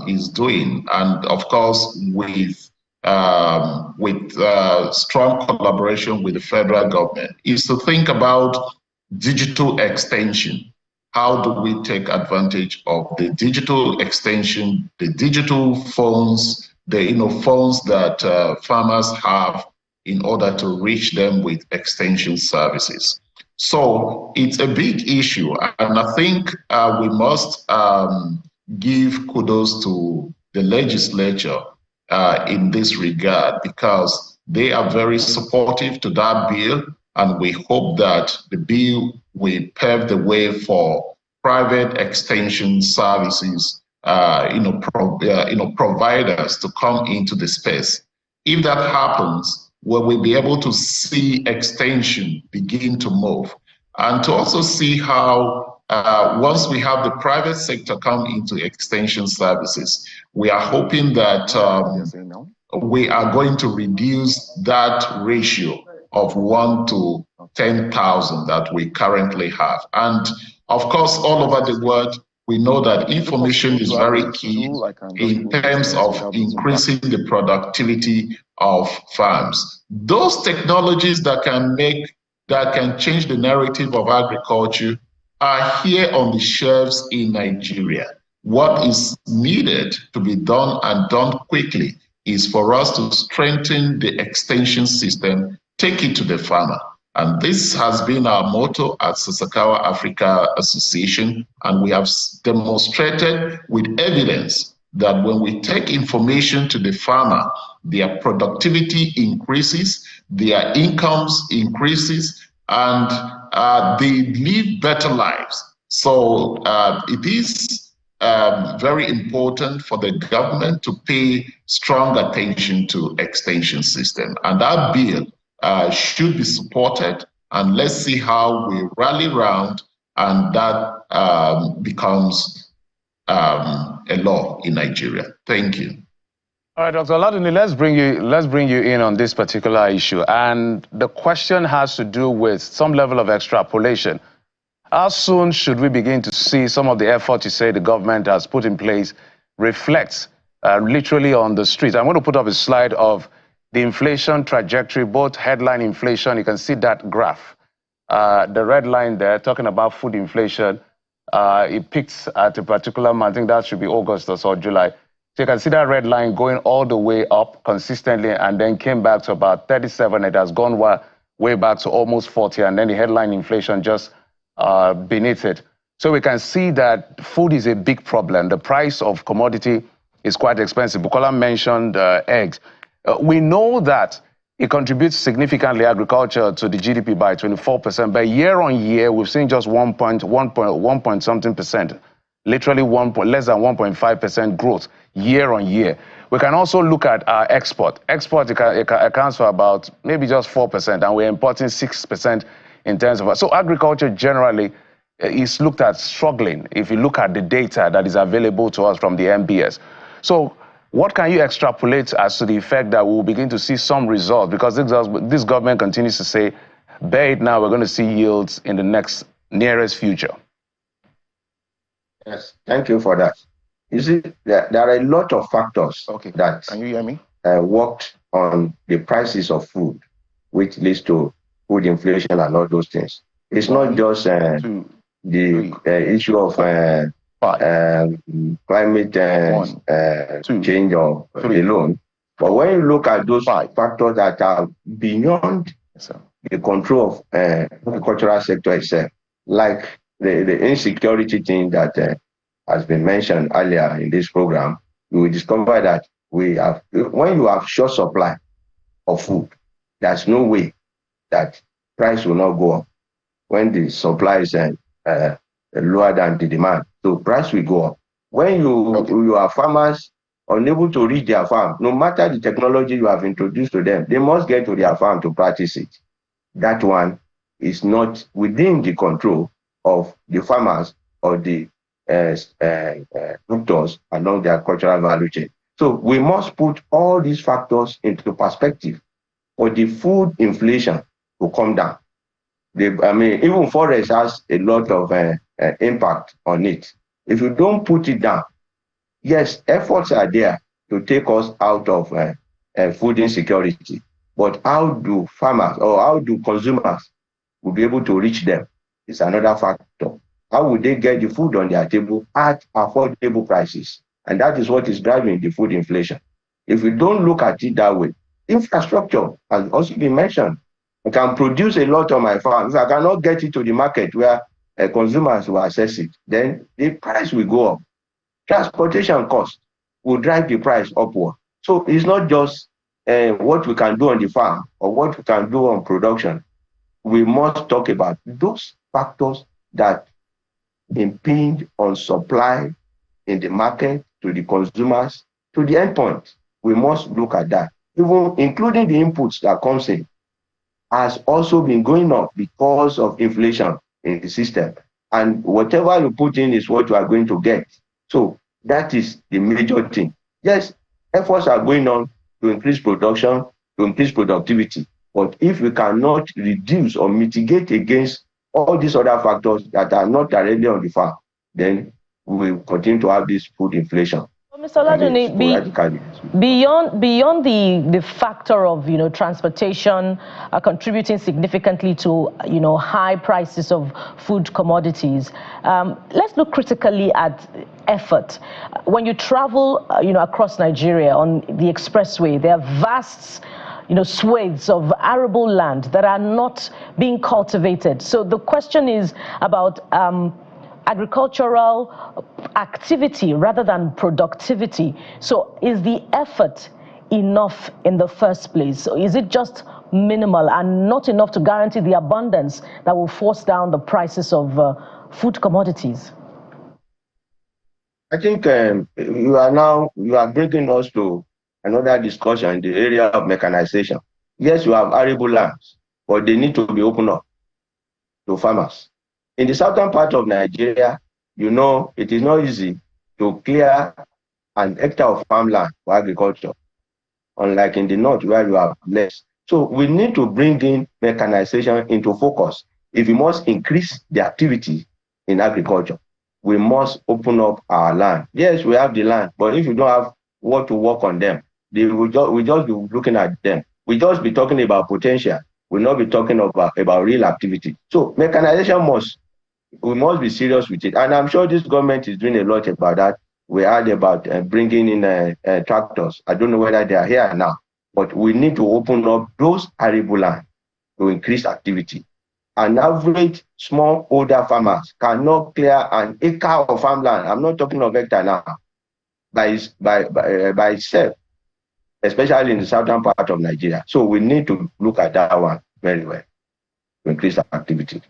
is doing, and of course with strong collaboration with the federal government, is to think about digital extension. How do we take advantage of the digital extension, the digital phones, the phones that farmers have in order to reach them with extension services? So it's a big issue, and I think we must give kudos to the legislature in this regard, because they are very supportive to that bill, and we hope that the bill will pave the way for private extension services, providers to come into the space. If that happens, we will be able to see extension begin to move, and to also see how once we have the private sector come into extension services, we are hoping that we are going to reduce that ratio of 1 to 10,000 that we currently have. And of course, all over the world, we know that information is very key in terms of increasing the productivity of farms. Those technologies that can change the narrative of agriculture are here on the shelves in Nigeria. What is needed to be done, and done quickly, is for us to strengthen the extension system, take it to the farmer. And this has been our motto at Sasakawa Africa Association, and we have demonstrated with evidence that when we take information to the farmer, their productivity increases, their incomes increases, and they live better lives. So it is very important for the government to pay strong attention to extension system. And that bill should be supported, and let's see how we rally round and that becomes a law in Nigeria. Thank you. All right, Dr. Oladunni, let's bring you in on this particular issue. And the question has to do with some level of extrapolation. How soon should we begin to see some of the efforts you say the government has put in place reflect literally on the streets? I'm going to put up a slide of the inflation trajectory, both headline inflation. You can see that graph. The red line there, talking about food inflation, it peaks at a particular month. I think that should be August or so, July. So you can see that red line going all the way up consistently, and then came back to about 37. It has gone way back to almost 40, and then the headline inflation just beneath it. So we can see that food is a big problem. The price of commodity is quite expensive. Bukola mentioned eggs. We know that it contributes significantly agriculture to the GDP by 24%, but year on year, we've seen just 1 point something percent, literally less than 1.5% growth year on year. We can also look at our export. Export accounts for about maybe just 4%, and we're importing 6% in terms of. So agriculture generally is looked at struggling if you look at the data that is available to us from the MBS. So what can you extrapolate as to the effect that we will begin to see some results? Because this government continues to say, bear it now, we're going to see yields in the next nearest future? Yes, thank you for that. You see, there are a lot of factors that Can you hear me? Worked on the prices of food, which leads to food inflation and all those things. It's not just the issue of climate change or alone, but when you look at those factors that are beyond the control of the cultural sector itself, like the insecurity thing that has been mentioned earlier in this program, you will discover that when you have short supply of food, there's no way that price will not go up. When the supply is lower than the demand, so price will go up. When you are farmers unable to reach their farm, no matter the technology you have introduced to them, they must get to their farm to practice it. That one is not within the control of the farmers or the producers along their cultural value chain. So we must put all these factors into perspective for the food inflation to come down. Even forest has a lot of impact on it. If you don't put it down, yes, efforts are there to take us out of food insecurity. But how do farmers or how do consumers will be able to reach them is another factor. How will they get the food on their table at affordable prices? And that is what is driving the food inflation. If we don't look at it that way, infrastructure has also been mentioned. I can produce a lot on my farm. If I cannot get it to the market where consumers will access it, then the price will go up. Transportation costs will drive the price upward. So it's not just what we can do on the farm or what we can do on production. We must talk about those factors that impinge on supply in the market to the consumers to the end point. We must look at that. Even including the inputs that comes in has also been going up because of inflation in the system. And whatever you put in is what you are going to get. So that is the major thing. Yes, efforts are going on to increase production, to increase productivity. But if we cannot reduce or mitigate against all these other factors that are not directly on the farm, then we will continue to have this food inflation. Mr. Oladunni, beyond the factor of transportation contributing significantly to high prices of food commodities, let's look critically at effort. When you travel across Nigeria on the expressway, there are vast swathes of arable land that are not being cultivated. So the question is about agricultural activity rather than productivity. So is the effort enough in the first place? So is it just minimal and not enough to guarantee the abundance that will force down the prices of food commodities? I think you are bringing us to another discussion in the area of mechanization. Yes, you have arable lands, but they need to be opened up to farmers. In the southern part of Nigeria, it is not easy to clear an hectare of farmland for agriculture, unlike in the north where you have less. So we need to bring in mechanization into focus. If we must increase the activity in agriculture, we must open up our land. Yes, we have the land, but if you don't have what to work on them, we just be looking at them. We just be talking about potential. We'll not be talking about real activity. So mechanization we must be serious with it. And I'm sure this government is doing a lot about that. We heard about bringing in tractors. I don't know whether they are here now, but we need to open up those arable land to increase activity. An average smallholder farmers cannot clear an acre of farmland. I'm not talking of hectare now, by itself, especially in the southern part of Nigeria. So we need to look at that one very well to increase activity.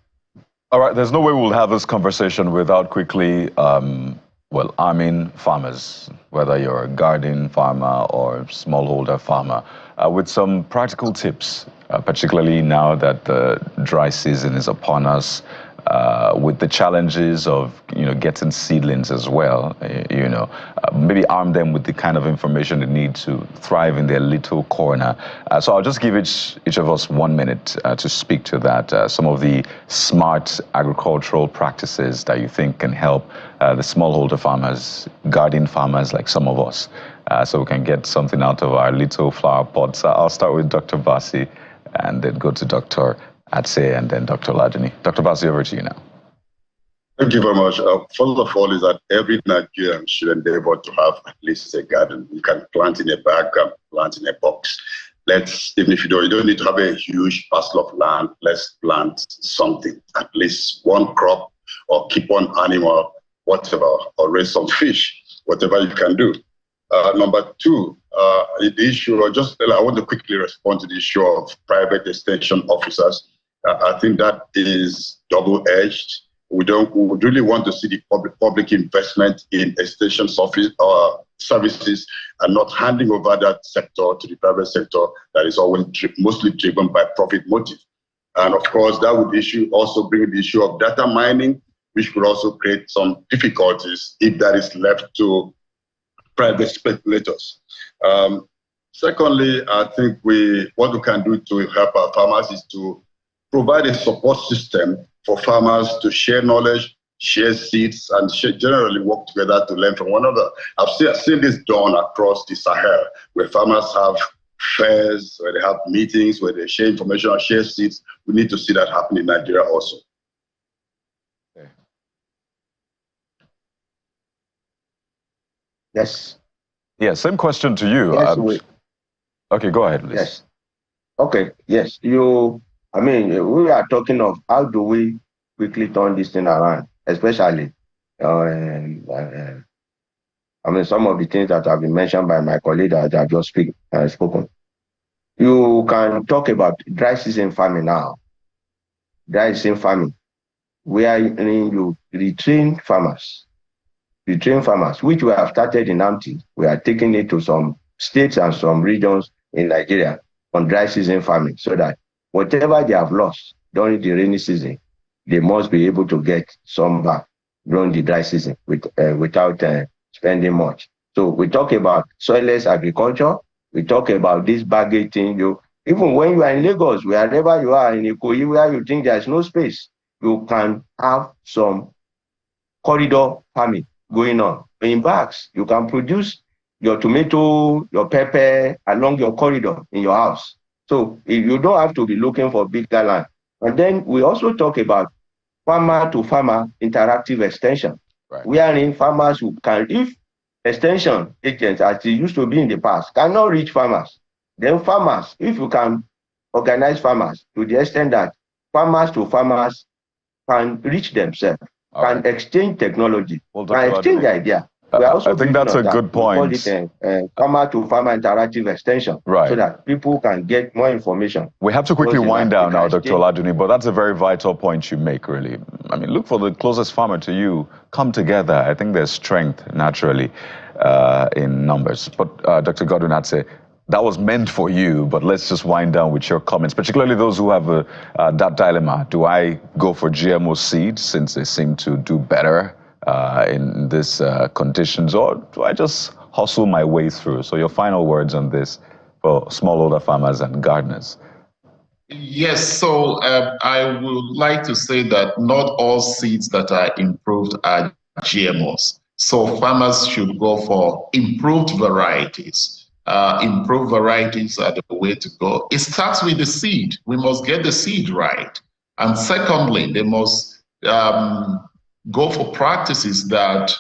All right, there's no way we'll have this conversation without quickly, arming farmers, whether you're a garden farmer or smallholder farmer, with some practical tips, particularly now that the dry season is upon us. with the challenges of getting seedlings as well. Maybe arm them with the kind of information they need to thrive in their little corner. So I'll just give each of us 1 minute to speak to that. Some of the smart agricultural practices that you think can help the smallholder farmers, garden farmers like some of us, so we can get something out of our little flower pots. I'll start with Dr. Basi and then go to Dr. Atse and then Dr. Laduni. Dr. Basi, over to you now. Thank you very much. First of all, is that every Nigerian should endeavor to have at least a garden. You can plant in a bag, plant in a box. Even if you don't need to have a huge parcel of land. Let's plant something, at least one crop, or keep one animal, whatever, or raise some fish, whatever you can do. Number two, the issue, I want to quickly respond to the issue of private extension officers. I think that is double-edged. We would really want to see the public investment in extension services and not handing over that sector to the private sector that is always mostly driven by profit motive. And of course, that would also bring the issue of data mining, which could also create some difficulties if that is left to private speculators. Secondly, I think what we can do to help our farmers is to provide a support system for farmers to share knowledge, share seeds, and generally work together to learn from one another. I've seen this done across the Sahel, where farmers have fairs, where they have meetings, where they share information and share seeds. We need to see that happen in Nigeria also. Yes. Yeah, same question to you. Yes, okay, go ahead, please. Yes. Okay, yes. We are talking of how do we quickly turn this thing around, especially, some of the things that have been mentioned by my colleague that have just spoken. You can talk about dry season farming now. Dry season farming, where you retrain farmers, which we have started in Amti. We are taking it to some states and some regions in Nigeria on dry season farming, so that whatever they have lost during the rainy season, they must be able to get some back during the dry season without spending much. So we talk about soilless agriculture. We talk about this baggage thing. Even when you are in Lagos, wherever you are in Ikoyi, where you think there is no space, you can have some corridor farming going on. In bags, you can produce your tomato, your pepper along your corridor in your house. So you don't have to be looking for bigger land. And then we also talk about farmer-to-farmer interactive extension, wherein farmers who can, if extension agents, as they used to be in the past, cannot reach farmers, then farmers, if you can organize farmers to the extent that farmers-to-farmers can reach themselves, can exchange technology, can exchange idea. I think that's a good point. We call it farmer-to-farmer interactive extension, so that people can get more information. We have to quickly wind down now, Dr. Laduni, but that's a very vital point you make, really. I mean, look for the closest farmer to you. Come together. I think there's strength, naturally, in numbers. But Dr. Godwin Atse, that was meant for you, but let's just wind down with your comments, particularly those who have that dilemma. Do I go for GMO seeds since they seem to do better in these conditions, or do I just hustle my way through? So your final words on this for smallholder farmers and gardeners. Yes, so I would like to say that not all seeds that are improved are GMOs. So farmers should go for improved varieties. Improved varieties are the way to go. It starts with the seed. We must get the seed right. And secondly, they must go for practices that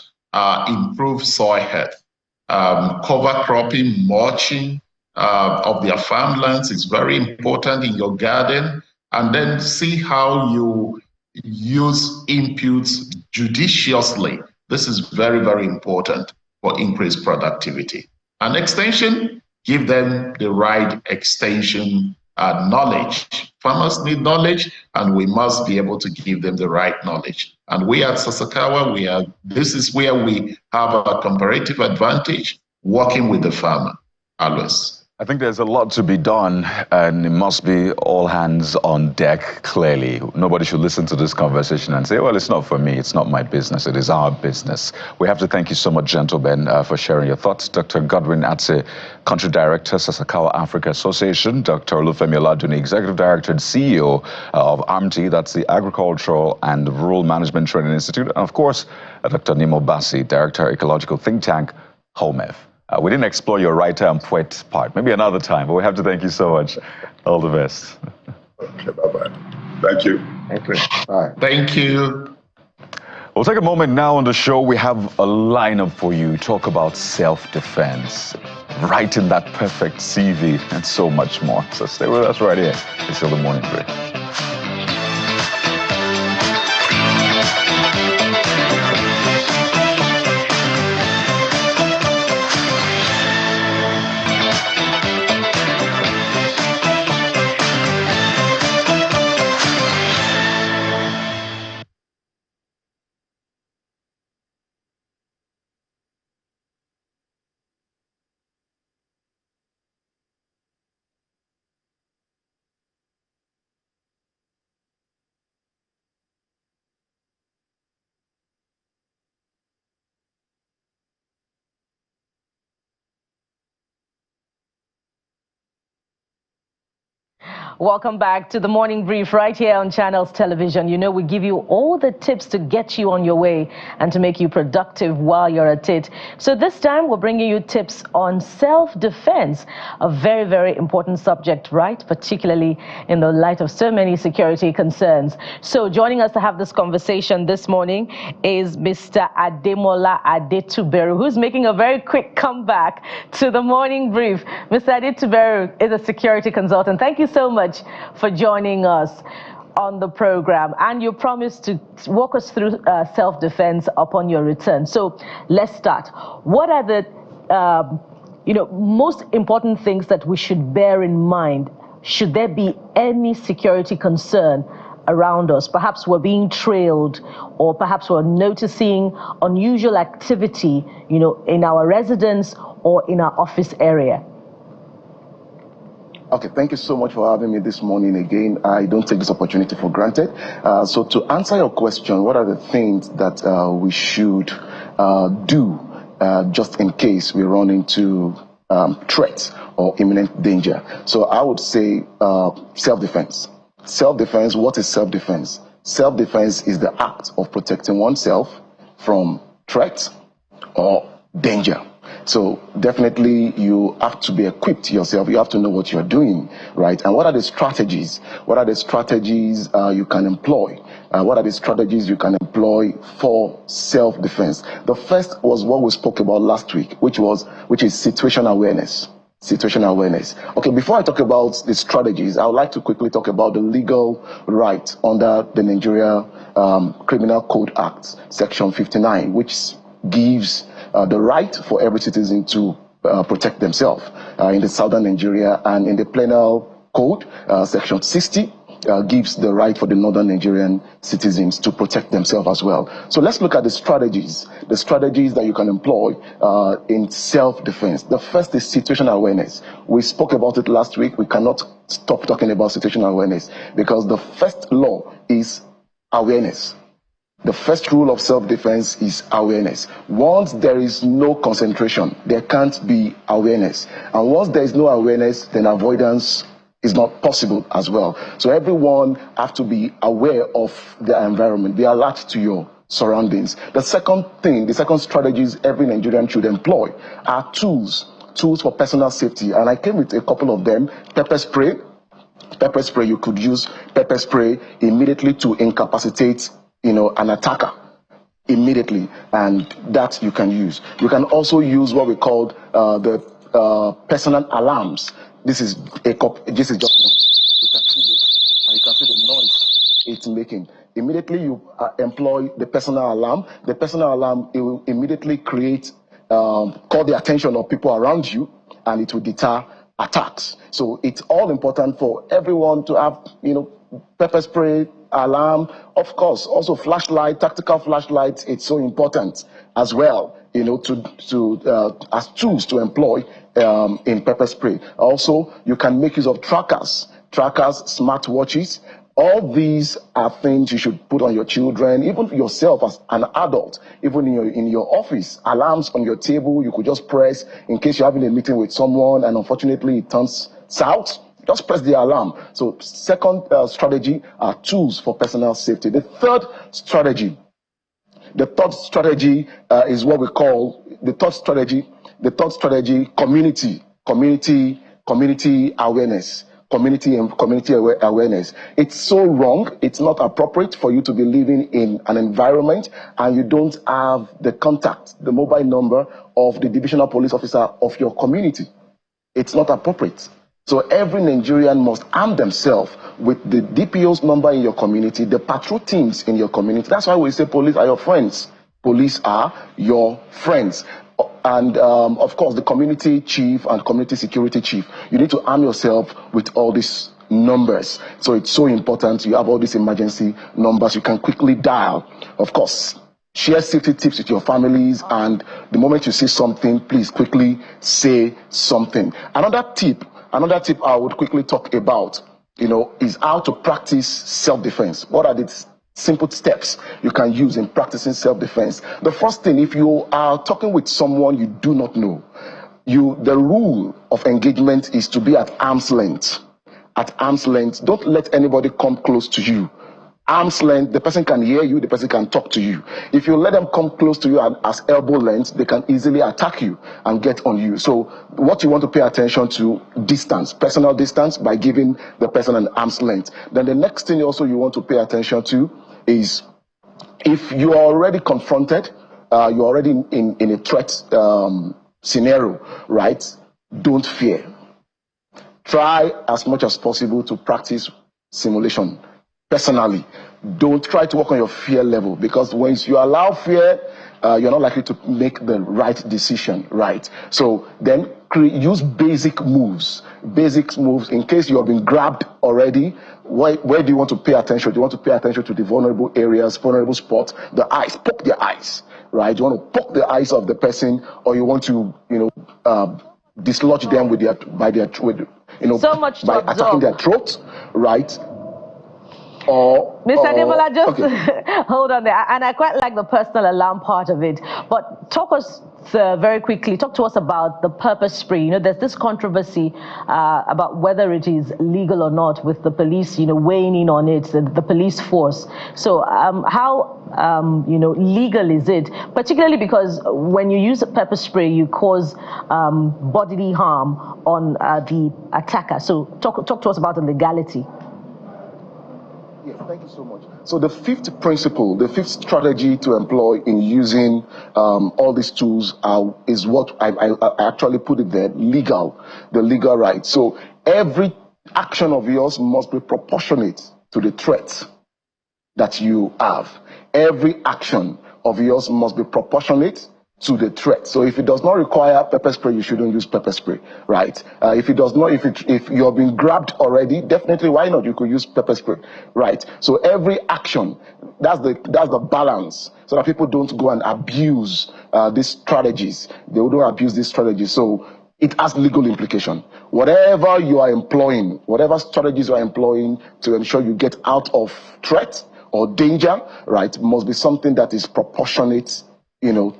improve soil health. Cover cropping, mulching of their farmlands is very important in your garden. And then see how you use inputs judiciously. This is very, very important for increased productivity. And extension, give them the right extension knowledge. Farmers need knowledge, and we must be able to give them the right knowledge. And we at Sasakawa, this is where we have a comparative advantage, working with the farmer, always. I think there's a lot to be done, and it must be all hands on deck, clearly. Nobody should listen to this conversation and say, well, it's not for me, it's not my business, it is our business. We have to thank you so much, gentlemen, for sharing your thoughts. Dr. Godwin Atse, Country Director, Sasakawa Africa Association, Dr. Olufemi Oladuni, Executive Director and CEO of AMTI, that's the Agricultural and Rural Management Training Institute, and of course, Dr. Nimo Bassi, Director, Ecological Think Tank, HOMEF. We didn't explore your writer and poet part. Maybe another time, but we have to thank you so much. All the best. Okay, bye-bye. Thank you. Thank you. Bye. Thank you. We'll take a moment now on the show. We have a lineup for you. Talk about self-defense, writing that perfect CV, and so much more. So stay with us right here. It's still the morning break. Welcome back to the Morning Brief right here on Channels Television. You know, we give you all the tips to get you on your way and to make you productive while you're at it. So this time we're bringing you tips on self-defense, a very, very important subject, right? Particularly in the light of so many security concerns. So joining us to have this conversation this morning is Mr. Ademola Adetuberu, who's making a very quick comeback to the Morning Brief. Mr. Adetuberu is a security consultant. Thank you so much for joining us on the program, and you promised to walk us through self-defense upon your return. So let's start. What are the most important things that we should bear in mind should there be any security concern around us? Perhaps we're being trailed, or perhaps we're noticing unusual activity, in our residence or in our office area. Okay, thank you so much for having me this morning again. I don't take this opportunity for granted. So to answer your question, what are the things that we should do just in case we run into threats or imminent danger? So I would say self-defense. Self-defense, what is self-defense? Self-defense is the act of protecting oneself from threats or danger. So definitely you have to be equipped yourself. You have to know what you're doing, right? And what are the strategies? What are the strategies you can employ? What are the strategies you can employ for self-defense? The first was what we spoke about last week, which is situational awareness. Situational awareness. Okay, before I talk about the strategies, I would like to quickly talk about the legal right under the Nigeria Criminal Code Act, Section 59, which gives the right for every citizen to protect themselves in the southern Nigeria, and in the Penal Code, Section 60 gives the right for the northern Nigerian citizens to protect themselves as well. So let's look at the strategies that you can employ in self-defense. The first is situational awareness. We spoke about it last week. We cannot stop talking about situational awareness because the first law is awareness. The first rule of self-defense is awareness. Once there is no concentration, there can't be awareness. And once there is no awareness, then avoidance is not possible as well. So everyone have to be aware of their environment. Be alert to your surroundings. The second strategies every Nigerian should employ are tools for personal safety. And I came with a couple of them. Pepper spray. Pepper spray, you could use pepper spray immediately to incapacitate an attacker immediately, and that you can use. You can also use what we call the personal alarms. This is just one. You can see this, and you can see the noise it's making. Immediately you employ the personal alarm. The personal alarm, it will immediately call the attention of people around you, and it will deter attacks. So it's all important for everyone to have, pepper spray, alarm, of course, also flashlight, tactical flashlights. It's so important as well, as tools to employ in pepper spray. Also, you can make use of trackers, smartwatches. All these are things you should put on your children, even yourself as an adult, even in your office. Alarms on your table, you could just press in case you're having a meeting with someone and unfortunately it turns south. Just press the alarm. So second strategy are tools for personal safety. The third strategy is what we call the third strategy, community awareness. Community awareness. It's so wrong. It's not appropriate for you to be living in an environment and you don't have the contact, the mobile number of the divisional police officer of your community. It's not appropriate. So every Nigerian must arm themselves with the DPO's number in your community, the patrol teams in your community. That's why we say police are your friends. Police are your friends. And of course, the community chief and community security chief, you need to arm yourself with all these numbers. So it's so important. You have all these emergency numbers you can quickly dial. Of course, share safety tips with your families. And the moment you see something, please quickly say something. Another tip I would quickly talk about, is how to practice self-defense. What are the simple steps you can use in practicing self-defense? The first thing, if you are talking with someone you do not know, the rule of engagement is to be at arm's length. At arm's length, don't let anybody come close to you. Arm's length, the person can hear you, the person can talk to you. If you let them come close to you as elbow length, they can easily attack you and get on you. So what you want to pay attention to, distance, personal distance, by giving the person an arm's length. Then the next thing also you want to pay attention to is, if you are already confronted, you're already in a threat scenario, right? Don't fear. Try as much as possible to practice simulation. Personally, don't try to work on your fear level, because once you allow fear, you're not likely to make the right decision, right? So then use basic moves in case you have been grabbed already. Where do you want to pay attention? Do you want to pay attention to the vulnerable areas, vulnerable spots, the eyes? Poke their eyes, right? You want to poke the eyes of the person, or you want to, dislodge them by attacking their throat, right? Mr. Ademola, just okay. Hold on there. And I quite like the personal alarm part of it. But talk to us about the pepper spray. There's this controversy about whether it is legal or not, with the police, weighing in on it, the police force. So how, legal is it? Particularly because when you use a pepper spray, you cause bodily harm on the attacker. So talk to us about the legality. Yes, thank you so much. So the fifth principle, the fifth strategy to employ in using all these tools is what I actually put it there, the legal right. So every action of yours must be proportionate to the threat that you have. Every action of yours must be proportionate to the threat. So if it does not require pepper spray, you shouldn't use pepper spray, right? If you have been grabbed already, definitely why not? You could use pepper spray, right? So every action, that's the balance, so that people don't go and abuse these strategies. They wouldn't abuse these strategies. So it has legal implication. Whatever you are employing, whatever strategies you are employing to ensure you get out of threat or danger, right, must be something that is proportionate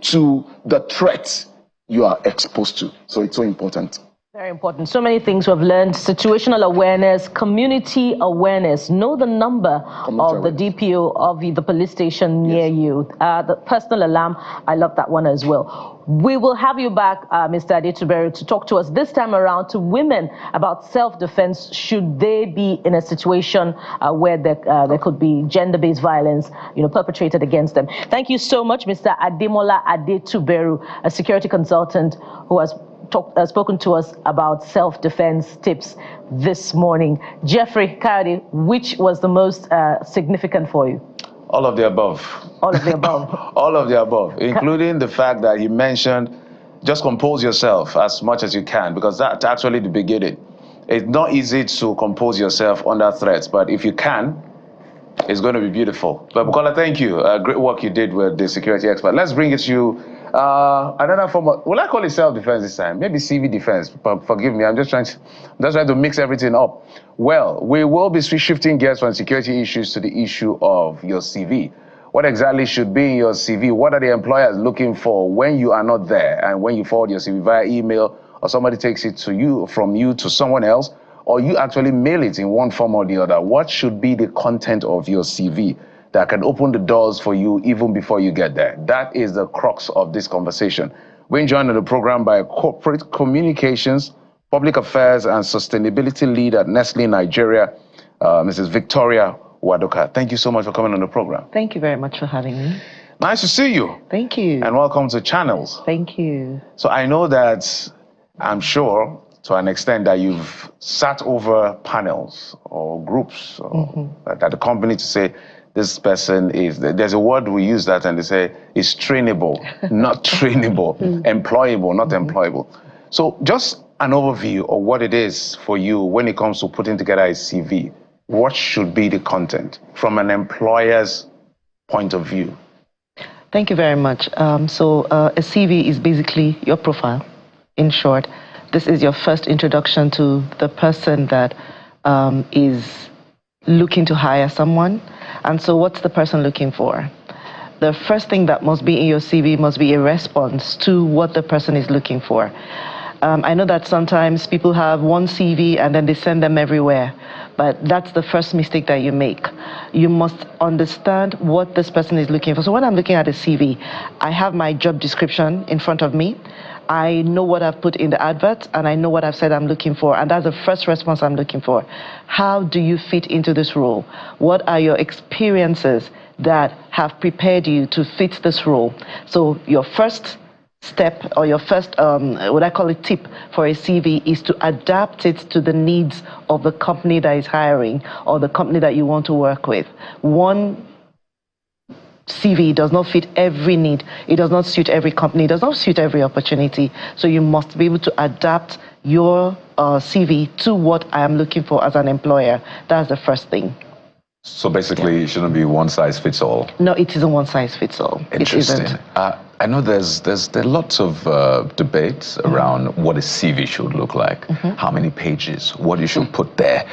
to the threat you are exposed to. So it's so important. Very important. So many things we've learned: situational awareness, community awareness, know the number of the DPO of the police station near you. The personal alarm, I love that one as well. We will have you back, Mr. Adetuberu, to talk to us this time around to women about self-defense should they be in a situation where there could be gender-based violence, perpetrated against them. Thank you so much, Mr. Ademola Adetuberu, a security consultant who has spoken to us about self-defense tips this morning. Jeffrey Coyote, which was the most significant for you? All of the above. All of the above. All of the above, including the fact that he mentioned just compose yourself as much as you can, because that's actually the beginning. It's not easy to compose yourself under threats, but if you can, it's going to be beautiful. But Bukola, thank you. Great work you did with the security expert. Let's bring it to you Another form of, will I call it self-defense this time? Maybe CV defense, but forgive me, I'm just trying to mix everything up. Well, we will be shifting gears from security issues to the issue of your CV. What exactly should be in your CV? What are the employers looking for when you are not there and when you forward your CV via email or somebody takes it to you, from you to someone else, or you actually mail it in one form or the other? What should be the content of your CV that can open the doors for you even before you get there? That is the crux of this conversation. We're joined on the program by Corporate Communications, Public Affairs and Sustainability Lead at Nestle Nigeria, Mrs. Victoria Wadoka. Thank you so much for coming on the program. Thank you very much for having me. Nice to see you. Thank you. And welcome to Channels. Thank you. So I know that, I'm sure, to an extent, that you've sat over panels or groups or at the company to say, this person is, there's a word we use that and they say, is trainable, not trainable, employable, not employable. So just an overview of what it is for you when it comes to putting together a CV. What should be the content from an employer's point of view? Thank you very much. So a CV is basically your profile, in short. This is your first introduction to the person that is looking to hire someone. And so what's the person looking for? The first thing that must be in your CV must be a response to what the person is looking for. I know that sometimes people have one CV and then they send them everywhere, but that's the first mistake that you make. You must understand what this person is looking for. So when I'm looking at a CV, I have my job description in front of me. I know what I've put in the advert and I know what I've said I'm looking for, and that's the first response I'm looking for. How do you fit into this role? What are your experiences that have prepared you to fit this role? So your first step, or your first, what I call it, tip for a CV is to adapt it to the needs of the company that is hiring or the company that you want to work with. One CV does not fit every need. It does not suit every company. It does not suit every opportunity. So you must be able to adapt your CV to what I am looking for as an employer. That's the first thing. So basically, it shouldn't be one size fits all. No, it isn't one size fits all. Interesting. It isn't. I know there are lots of debates around what a CV should look like. How many pages? What you should put there?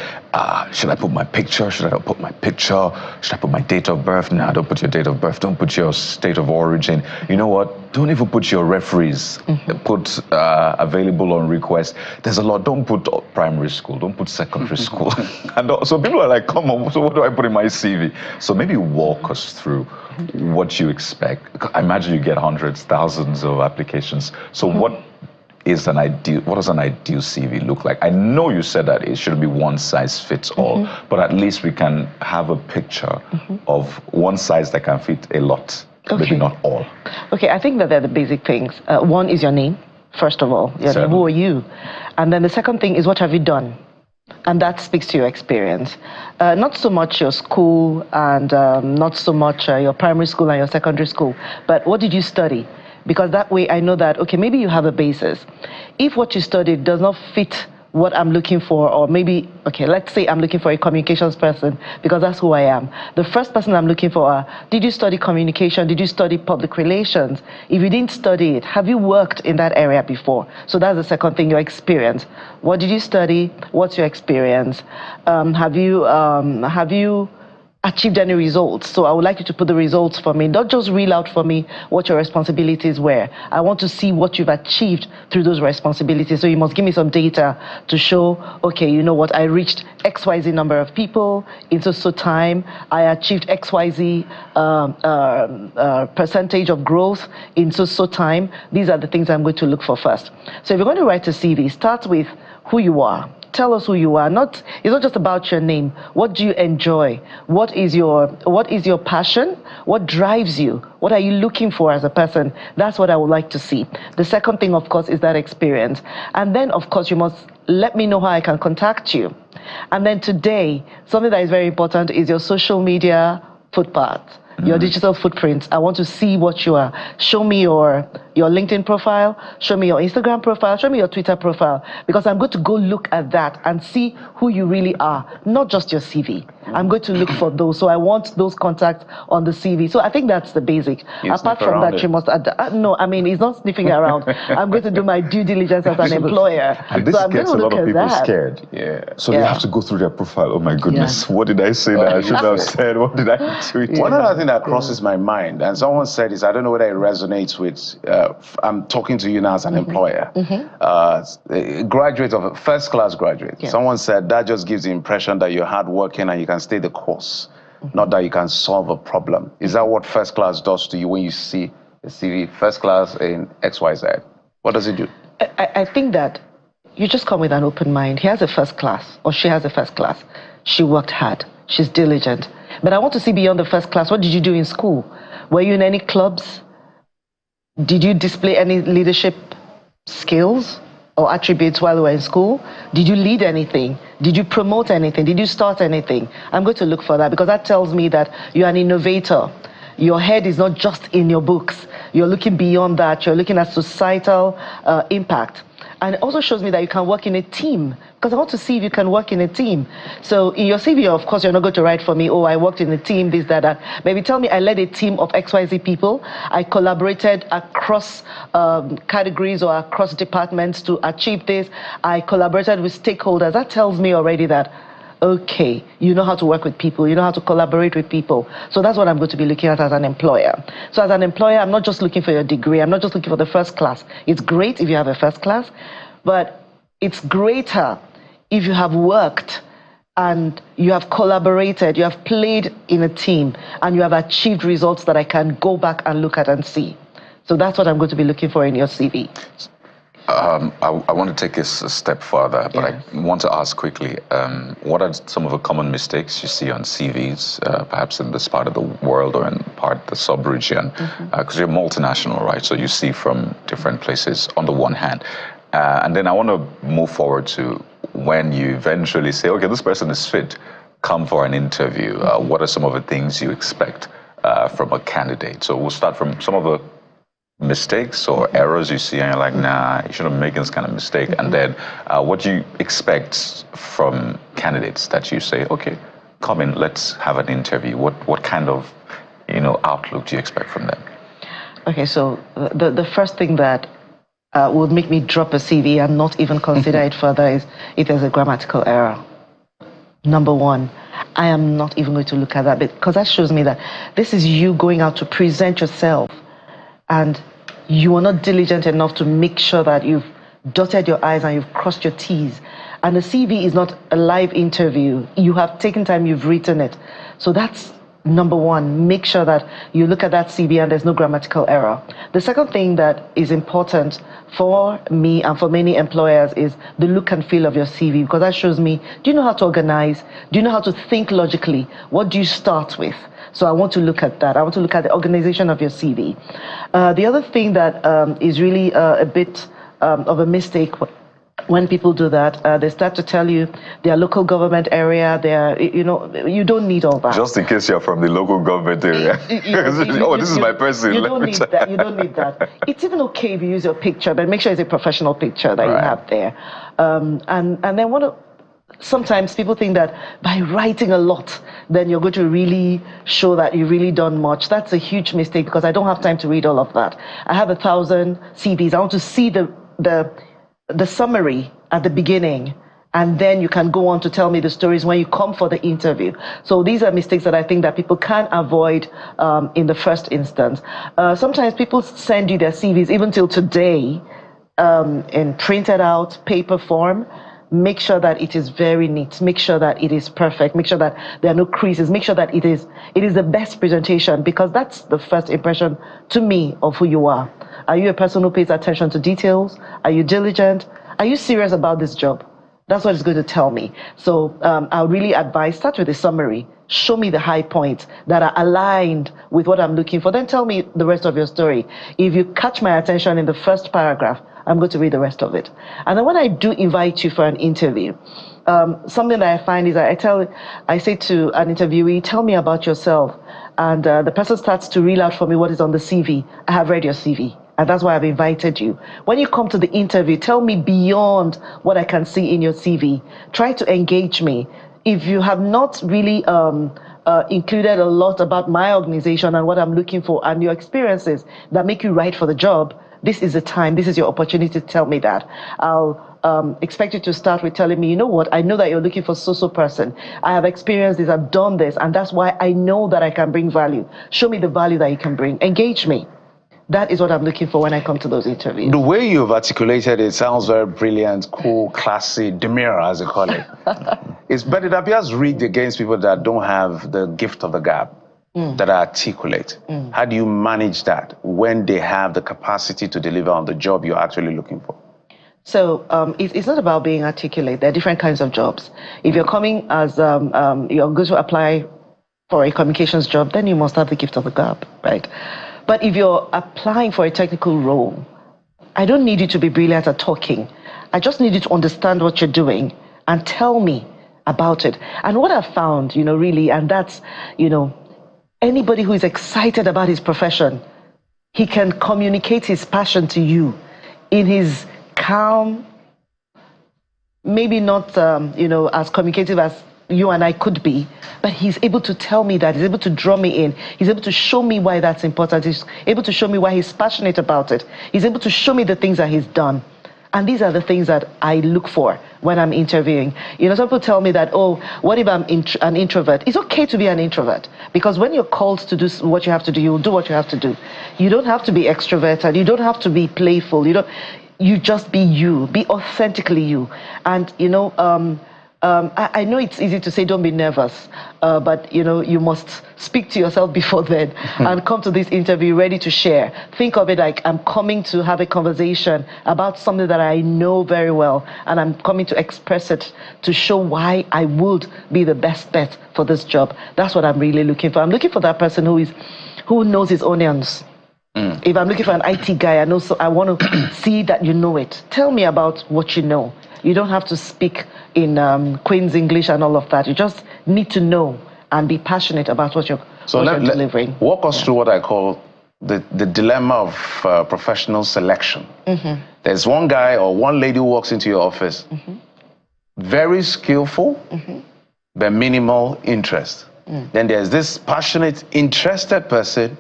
Should I put my picture? Should I not put my picture? Should I put my date of birth? No, don't put your date of birth. Don't put your state of origin. You know what? Don't even put your referees. Put available on request. There's a lot. Don't put primary school. Don't put secondary school. And so people are like, come on, so what do I put in my CV? So maybe walk us through what you expect. I imagine you get hundreds, thousands of applications. So what does an ideal CV look like? I know you said that it shouldn't be one size fits all, but at least we can have a picture of one size that can fit a lot, maybe not all. Okay, I think that they're the basic things. One is your name, first of all. Your name, who are you? And then the second thing is, what have you done? And that speaks to your experience. Not so much your school and not so much your primary school and your secondary school, but what did you study? Because that way I know that, okay, maybe you have a basis. If what you studied does not fit what I'm looking for, or maybe, okay, let's say I'm looking for a communications person because that's who I am. The first person I'm looking for, did you study communication? Did you study public relations? If you didn't study it, have you worked in that area before? So that's the second thing, your experience. What did you study? What's your experience? Have you achieved any results? So I would like you to put the results for me. Not just reel out for me what your responsibilities were. I want to see what you've achieved through those responsibilities. So you must give me some data to show, okay, you know what, I reached XYZ number of people in so time. I achieved XYZ percentage of growth in so time. These are the things I'm going to look for first. So if you're going to write a CV, start with who you are. Tell us who you are. It's not just about your name. What do you enjoy? What is your passion? What drives you? What are you looking for as a person? That's what I would like to see. The second thing, of course, is that experience. And then, of course, you must let me know how I can contact you. And then today, something that is very important is your social media footpath. your digital footprint. I want to see what you are. Show me your LinkedIn profile, show me your Instagram profile, show me your Twitter profile, because I'm going to go look at that and see who you really are, not just your CV. I'm going to look for those. So I want those contacts on the CV. So I think that's the basic. Apart from that, you must no, I mean, it's not sniffing around. I'm going to do my due diligence as an employer. And this gets a lot of people scared. Yeah. So they have to go through their profile. Oh my goodness, what did I say that I should have said? What did I tweet? One other thing that crosses my mind, and someone said this, I don't know whether it resonates with, I'm talking to you now as an employer, a graduate of a first-class graduate. Yes. Someone said that just gives the impression that you're hardworking and you can stay the course, not that you can solve a problem. Is that what first class does to you when you see a CV, first class in XYZ? What does it do? I think that you just come with an open mind. He has a first class, or she has a first class. She worked hard. She's diligent. But I want to see beyond the first class. What did you do in school? Were you in any clubs? Did you display any leadership skills or attributes while you were in school? Did you lead anything? Did you promote anything? Did you start anything? I'm going to look for that, because that tells me that you're an innovator. Your head is not just in your books. You're looking beyond that. You're looking at societal impact. And it also shows me that you can work in a team, because I want to see if you can work in a team. So in your CV, of course, you're not going to write for me, oh, I worked in a team, this, that. Maybe tell me I led a team of XYZ people. I collaborated across categories or across departments to achieve this. I collaborated with stakeholders. That tells me already that, okay, you know how to work with people, you know how to collaborate with people. So that's what I'm going to be looking at as an employer. So as an employer, I'm not just looking for your degree, I'm not just looking for the first class. It's great if you have a first class, but it's greater if you have worked and you have collaborated, you have played in a team, and you have achieved results that I can go back and look at and see. So that's what I'm going to be looking for in your CV. I want to take this a step further, but I want to ask quickly, what are some of the common mistakes you see on CVs, perhaps in this part of the world or in part the sub-region? Because you're multinational, right? So you see from different places on the one hand. And then I want to move forward to when you eventually say, okay, this person is fit, come for an interview. What are some of the things you expect from a candidate? So we'll start from some of the mistakes or errors you see and you're like, nah, you shouldn't make this kind of mistake. And then what do you expect from candidates that you say, okay, come in, let's have an interview. What kind of, outlook do you expect from them? Okay, so the first thing that would make me drop a CV and not even consider it further is if there's a grammatical error. Number one, I am not even going to look at that, because that shows me that this is you going out to present yourself, and you are not diligent enough to make sure that you've dotted your I's and you've crossed your T's. And the CV is not a live interview. You have taken time, you've written it. So that's number one. Make sure that you look at that CV and there's no grammatical error. The second thing that is important for me and for many employers is the look and feel of your CV, because that shows me, do you know how to organize? Do you know how to think logically? What do you start with? So I want to look at that. I want to look at the organization of your CV. The other thing that is really a bit of a mistake when people do that, they start to tell you their local government area, you don't need all that. Just in case you're from the local government area. This is my person. You don't need that. You don't need that. It's even okay if you use your picture, but make sure it's a professional picture that you have there. And then sometimes people think that by writing a lot, then you're going to really show that you've really done much. That's a huge mistake, because I don't have time to read all of that. I have 1,000 CVs. I want to see the summary at the beginning, and then you can go on to tell me the stories when you come for the interview. So these are mistakes that I think that people can avoid in the first instance. Sometimes people send you their CVs, even till today, in printed out paper form. Make sure that it is very neat. Make sure that it is perfect. Make sure that there are no creases. Make sure that it is the best presentation, because that's the first impression to me of who you are. Are you a person who pays attention to details? Are you diligent? Are you serious about this job? That's what it's going to tell me. So I'll really advise, start with a summary. Show me the high points that are aligned with what I'm looking for. Then tell me the rest of your story. If you catch my attention in the first paragraph, I'm going to read the rest of it. And then when I do invite you for an interview, something that I find is that I say to an interviewee, tell me about yourself. And the person starts to reel out for me what is on the CV. I have read your CV. And that's why I've invited you. When you come to the interview, tell me beyond what I can see in your CV. Try to engage me. If you have not really included a lot about my organization and what I'm looking for and your experiences that make you right for the job, this is the time, this is your opportunity to tell me that. I'll expect you to start with telling me, you know what, I know that you're looking for so person. I have experienced this, I've done this, and that's why I know that I can bring value. Show me the value that you can bring. Engage me. That is what I'm looking for when I come to those interviews. The way you've articulated it sounds very brilliant, cool, classy, demure, as they call it. But it appears rigged against people that don't have the gift of the gab, that are articulate. How do you manage that when they have the capacity to deliver on the job you're actually looking for? So it's not about being articulate. There are different kinds of jobs. If you're coming as you're going to apply for a communications job, then you must have the gift of the gab, right? But if you're applying for a technical role, I don't need you to be brilliant at talking. I just need you to understand what you're doing and tell me about it. And what I've found, really, and that's, anybody who is excited about his profession, he can communicate his passion to you in his calm, maybe not, as communicative as you and I could be, but he's able to tell me that, he's able to draw me in, he's able to show me why that's important, he's able to show me why he's passionate about it, he's able to show me the things that he's done. And these are the things that I look for when I'm interviewing. Some people tell me that, oh, what if I'm an introvert? It's okay to be an introvert, because when you're called to do what you have to do, you'll do what you have to do. You don't have to be extroverted, you don't have to be playful, you just be you, be authentically you. And, I know it's easy to say don't be nervous, but you must speak to yourself before then and come to this interview ready to share. Think of it like I'm coming to have a conversation about something that I know very well, and I'm coming to express it to show why I would be the best bet for this job. That's what I'm really looking for. I'm looking for that person who knows his onions. If I'm looking for an IT guy, I want to see that you know it. Tell me about what you know. You don't have to speak in Queen's English and all of that. You just need to know and be passionate about what you're delivering. Walk us through what I call the dilemma of professional selection. There's one guy or one lady who walks into your office, very skillful, but minimal interest. Then there's this passionate, interested person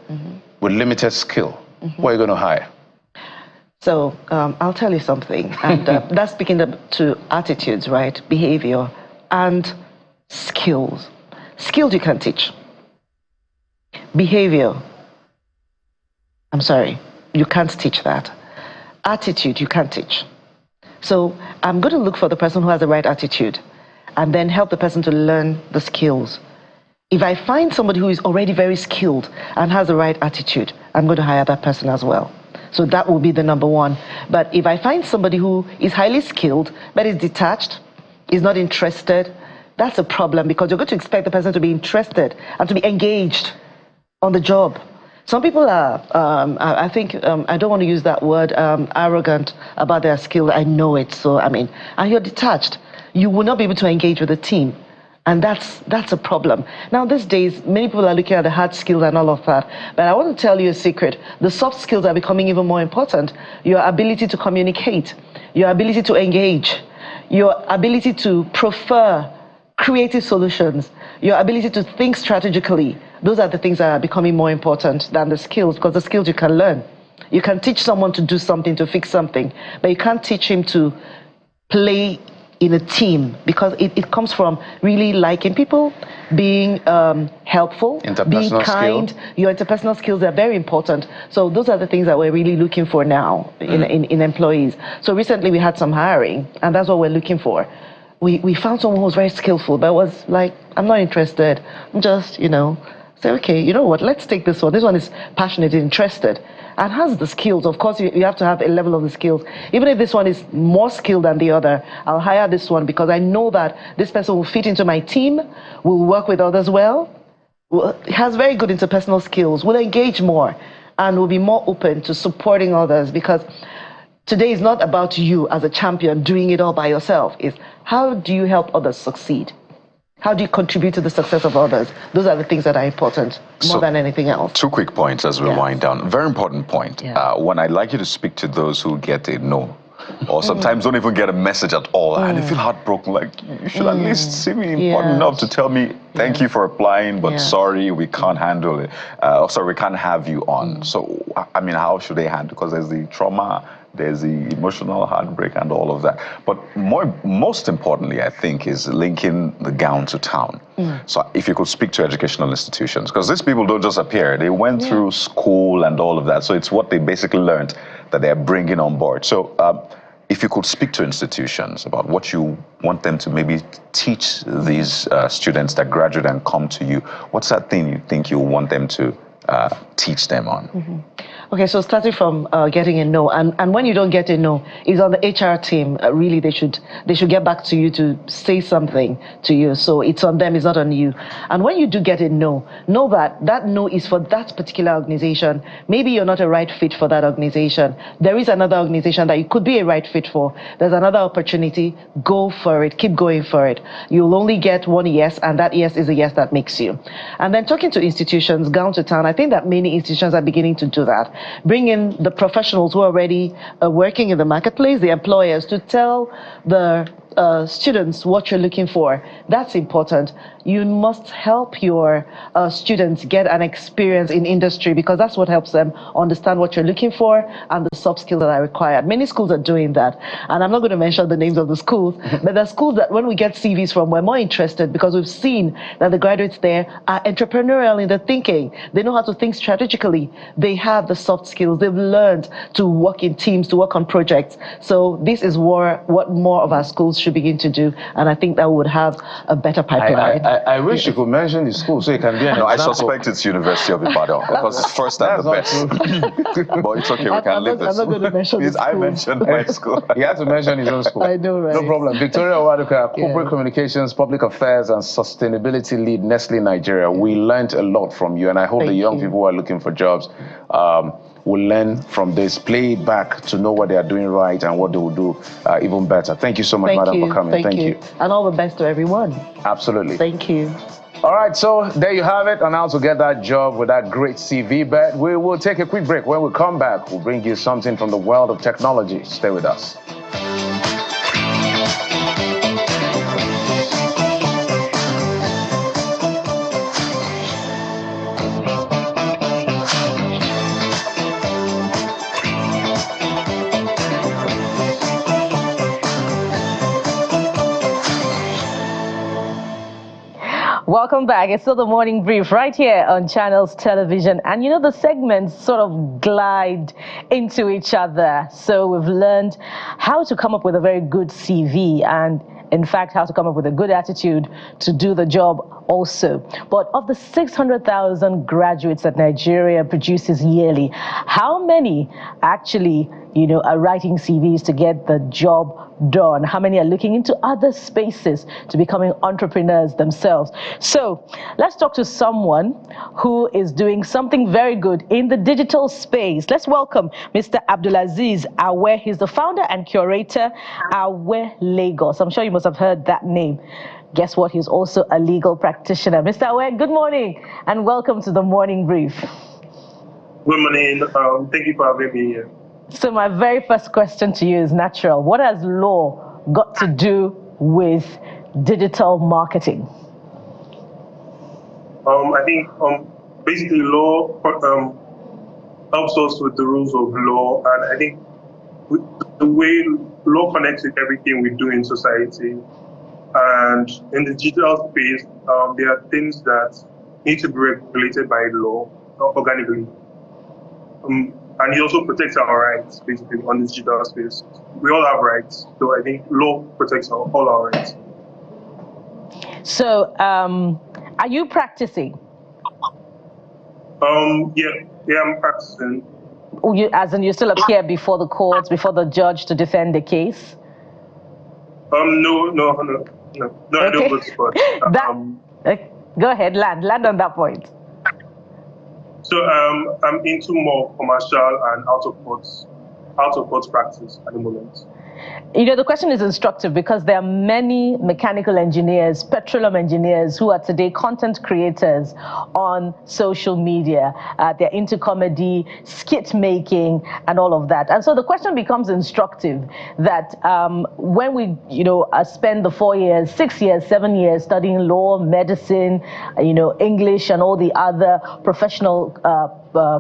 with limited skill. What are you going to hire? So I'll tell you something, and that's speaking to attitudes, right? Behavior and skills. Skills you can teach. Behavior, I'm sorry, you can't teach that. Attitude, you can't teach. So I'm going to look for the person who has the right attitude and then help the person to learn the skills. If I find somebody who is already very skilled and has the right attitude, I'm going to hire that person as well. So that will be the number one. But if I find somebody who is highly skilled, but is detached, is not interested, that's a problem, because you're going to expect the person to be interested and to be engaged on the job. Some people are, I think, I don't want to use that word, arrogant about their skill. I know it. So, and you're detached. You will not be able to engage with the team. And that's a problem. Now, these days, many people are looking at the hard skills and all of that. But I want to tell you a secret. The soft skills are becoming even more important. Your ability to communicate, your ability to engage, your ability to prefer creative solutions, your ability to think strategically. Those are the things that are becoming more important than the skills, because the skills you can learn. You can teach someone to do something, to fix something, but you can't teach him to play in a team, because it comes from really liking people, being helpful, being kind. Your interpersonal skills are very important. So those are the things that we're really looking for now in employees. So recently we had some hiring, and that's what we're looking for. We found someone who was very skillful, but was like, I'm not interested. I'm just, say, okay, you know what, let's take this one. This one is passionate, interested, and has the skills. Of course, you have to have a level of the skills. Even if this one is more skilled than the other, I'll hire this one because I know that this person will fit into my team, will work with others well, has very good interpersonal skills, will engage more, and will be more open to supporting others, because today is not about you as a champion doing it all by yourself. It's how do you help others succeed? How do you contribute to the success of others? Those are the things that are important more than anything else. 2 quick points as we wind down. Very important point. When I'd like you to speak to those who get a no, or sometimes don't even get a message at all, and they feel heartbroken, like, you should at least see me important enough to tell me, thank you for applying, but sorry, we can't handle it. Sorry, we can't have you on. So, I mean, how should they handle? Because there's the trauma, there's the emotional heartbreak and all of that. But most importantly, I think, is linking the gown to town. So if you could speak to educational institutions, because these people don't just appear. They went through school and all of that. So it's what they basically learned that they're bringing on board. So if you could speak to institutions about what you want them to maybe teach these students that graduate and come to you, what's that thing you think you want them to teach them on? Okay, so starting from getting a no, and when you don't get a no, it's on the HR team. Really, they should get back to you to say something to you. So it's on them, it's not on you. And when you do get a no, know that no is for that particular organization. Maybe you're not a right fit for that organization. There is another organization that you could be a right fit for. There's another opportunity. Go for it. Keep going for it. You'll only get one yes, and that yes is a yes that makes you. And then talking to institutions, gown to town, I think that many institutions are beginning to do that. Bring in the professionals who are already working in the marketplace, the employers, to tell the students what you're looking for. That's important. You must help your students get an experience in industry, because that's what helps them understand what you're looking for and the soft skills that are required. Many schools are doing that. And I'm not going to mention the names of the schools, but there are schools that when we get CVs from, we're more interested because we've seen that the graduates there are entrepreneurial in their thinking. They know how to think strategically. They have the soft skills. They've learned to work in teams, to work on projects. So this is what more of our schools should begin to do. And I think that would have a better pipeline. I wish you could mention the school so it can be an example. I suspect it's University of Ibadan because it's first and the best. But it's okay, we can leave this. I'm not going to mention the school. I mentioned my school. He had to mention his own school. I know, right? No problem. Victoria Owaduka, Corporate Communications, Public Affairs and Sustainability Lead, Nestle Nigeria. We learned a lot from you, and I hope the young people who are looking for jobs will learn from this, play it back to know what they are doing right and what they will do even better. Thank you so much, madam, for coming. Thank you. And all the best to everyone. Absolutely. Thank you. All right, so there you have it. On how to get that job with that great CV. But we will take a quick break. When we come back, we'll bring you something from the world of technology. Stay with us. Welcome back. It's still the morning brief right here on Channels Television. And you know, the segments sort of glide into each other. So we've learned how to come up with a very good CV and, in fact, how to come up with a good attitude to do the job also. But of the 600,000 graduates that Nigeria produces yearly, how many actually, you know, are writing CVs to get the job done? How many are looking into other spaces to becoming entrepreneurs themselves? So let's talk to someone who is doing something very good in the digital space. Let's welcome Mr. Abdulaziz Awe. He's the founder and curator, Awe Lagos. I'm sure you must have heard that name. Guess what? He's also a legal practitioner. Mr. Awe, good morning and welcome to the morning brief. Good morning. Thank you for having me here. So my very first question to you is natural. What has law got to do with digital marketing? I think basically law helps us with the rules of law, and I think the way law connects with everything we do in society. And in the digital space, there are things that need to be regulated by law organically. And it also protects our rights, basically, on the digital space. We all have rights, so I think law protects all our rights. So, are you practicing? Yeah, I'm practicing. As in, you still appear before the courts, before the judge to defend the case? No, Okay. I don't go to court. Go ahead, land on that point. So I'm into more commercial and out of courts out of court practice at the moment. You know, the question is instructive because there are many mechanical engineers, petroleum engineers who are today content creators on social media. They're into comedy, skit making, and all of that. And so the question becomes instructive that when we, spend the 4 years, 6 years, 7 years studying law, medicine, English, and all the other professional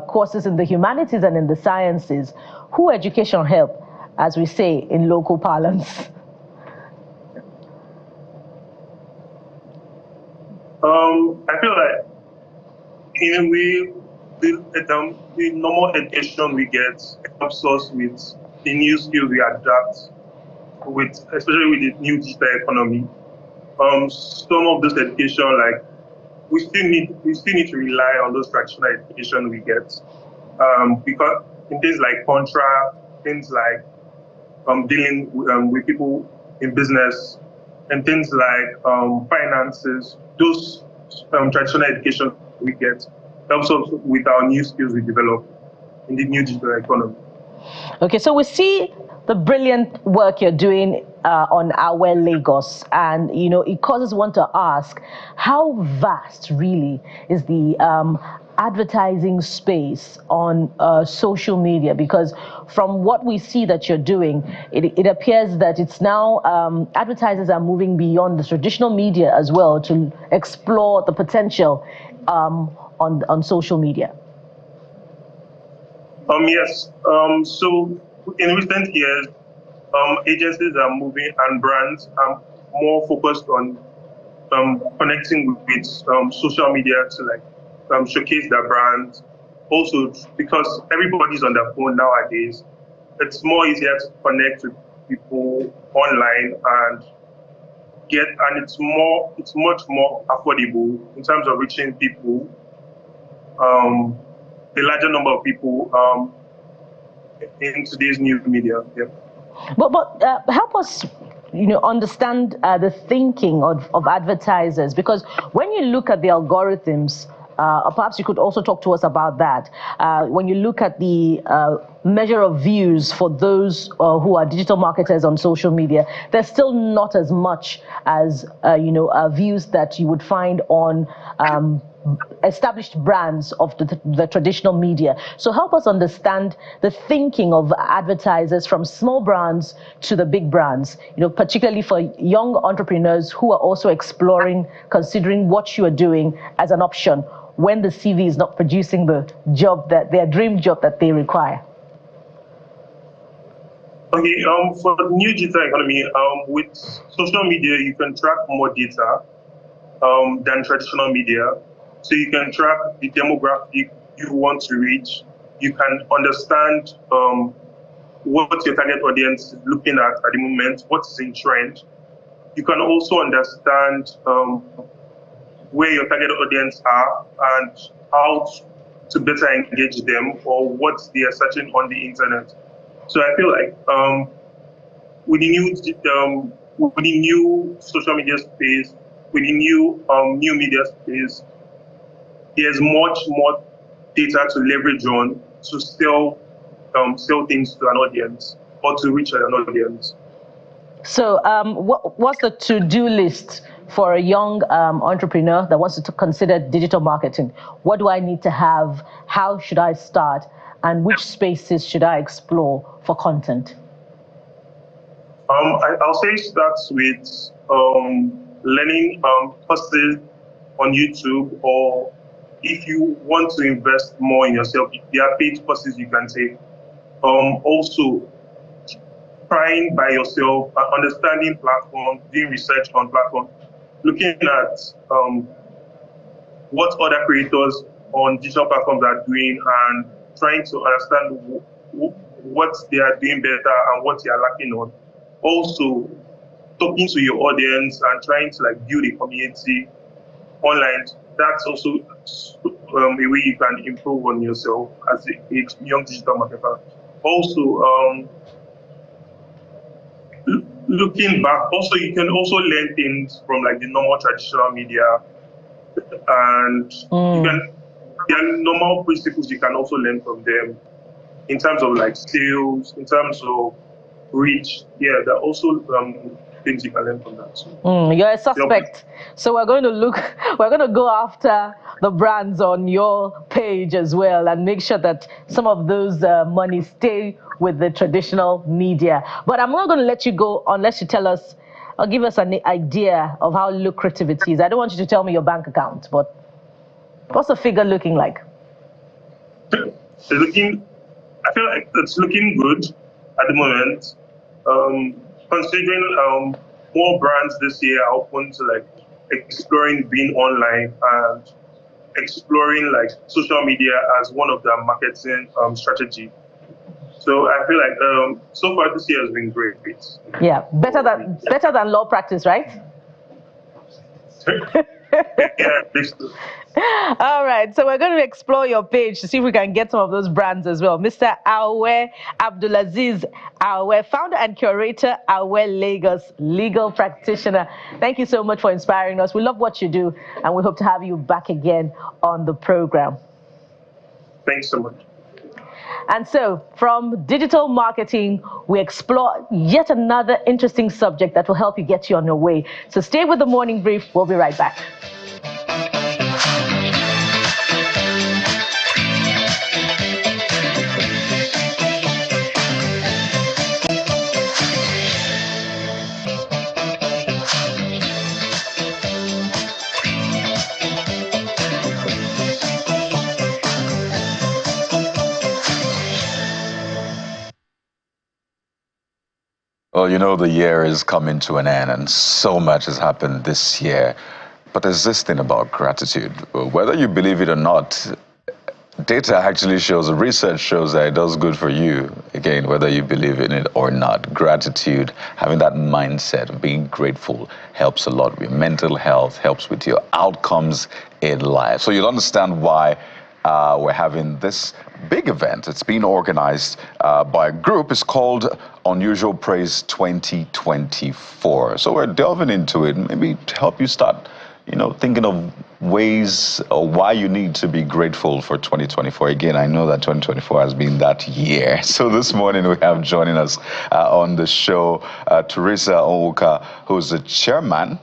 courses in the humanities and in the sciences, who education help, as we say in local parlance? I feel like in a way, the normal education we get helps us with the new skills we adapt with, especially with the new digital economy. Some of this education, like we still need to rely on those traditional education we get, because in things like contract, things like dealing with people in business, and things like finances, those traditional education we get helps us with our new skills we develop in the new digital economy. Okay, so we see the brilliant work you're doing on Our Lagos, and it causes one to ask, how vast really is the advertising space on social media? Because from what we see that you're doing, it appears that it's now advertisers are moving beyond the traditional media as well to explore the potential on social media. Yes. So in recent years, agencies are moving and brands are more focused on connecting with social media to showcase their brands. Also, because everybody's on their phone nowadays, it's more easier to connect with people online and it's much more affordable in terms of reaching people, a larger number of people in today's new media. Yeah. But help us, understand the thinking of advertisers, because when you look at the algorithms, perhaps you could also talk to us about that. When you look at the measure of views for those who are digital marketers on social media, there's still not as much as views that you would find on established brands of the traditional media. So help us understand the thinking of advertisers from small brands to the big brands, particularly for young entrepreneurs who are also exploring, considering what you are doing as an option when the CV is not producing the job their dream job that they require. Okay, for the new digital economy, with social media, you can track more data than traditional media. So you can track the demographic you want to reach. You can understand what your target audience is looking at the moment, what's in trend. You can also understand where your target audience are and how to better engage them or what they are searching on the internet. So I feel like with the new social media space, with the new media space, there's much more data to leverage on to sell things to an audience or to reach an audience. So what's the to-do list for a young entrepreneur that wants to consider digital marketing? What do I need to have? How should I start? And which spaces should I explore for content? I'll say it starts with learning courses on YouTube, or if you want to invest more in yourself, there are paid courses you can take. Also, trying by yourself, understanding platforms, doing research on platforms, looking at what other creators on digital platforms are doing and trying to understand what they are doing better and what they are lacking on. Also, talking to your audience and trying to build a community online. That's also a way you can improve on yourself as a young digital marketer. Also, looking back, also you can also learn things from the normal traditional media, and there are normal principles you can also learn from them. in terms of like sales, in terms of reach. Yeah, there are also things you can learn from that. You're a suspect. So we're going to go after the brands on your page as well and make sure that some of those money stay with the traditional media. But I'm not going to let you go unless you tell us or give us an idea of how lucrative it is. I don't want you to tell me your bank account, but what's the figure looking like? I feel like it's looking good at the moment. Considering more brands this year are open to like exploring being online and exploring like social media as one of their marketing strategy. So I feel like so far this year has been great. Yeah, better than law practice, right? Yeah, basically. All right, so we're going to explore your page to see if we can get some of those brands as well. Mr. Awe Abdulaziz Awe, founder and curator, Awe Lagos, legal practitioner. Thank you so much for inspiring us. We love what you do, and we hope to have you back again on the program. Thanks so much. And so, from digital marketing, we explore yet another interesting subject that will help you get you on your way. So stay with the Morning Brief. We'll be right back. Well, you know, the year is coming to an end and so much has happened this year. But there's this thing about gratitude. Whether you believe it or not, data actually shows, research shows that it does good for you. Again, whether you believe in it or not, gratitude, having that mindset of being grateful helps a lot with your mental health, helps with your outcomes in life. So you'll understand why we're having this big event. It's being organized by a group. It's called Unusual Praise 2024. So we're delving into it, maybe to help you start, thinking of ways or why you need to be grateful for 2024. Again, I know that 2024 has been that year. So this morning we have joining us on the show, Teresa Onwuka, who's the chairperson,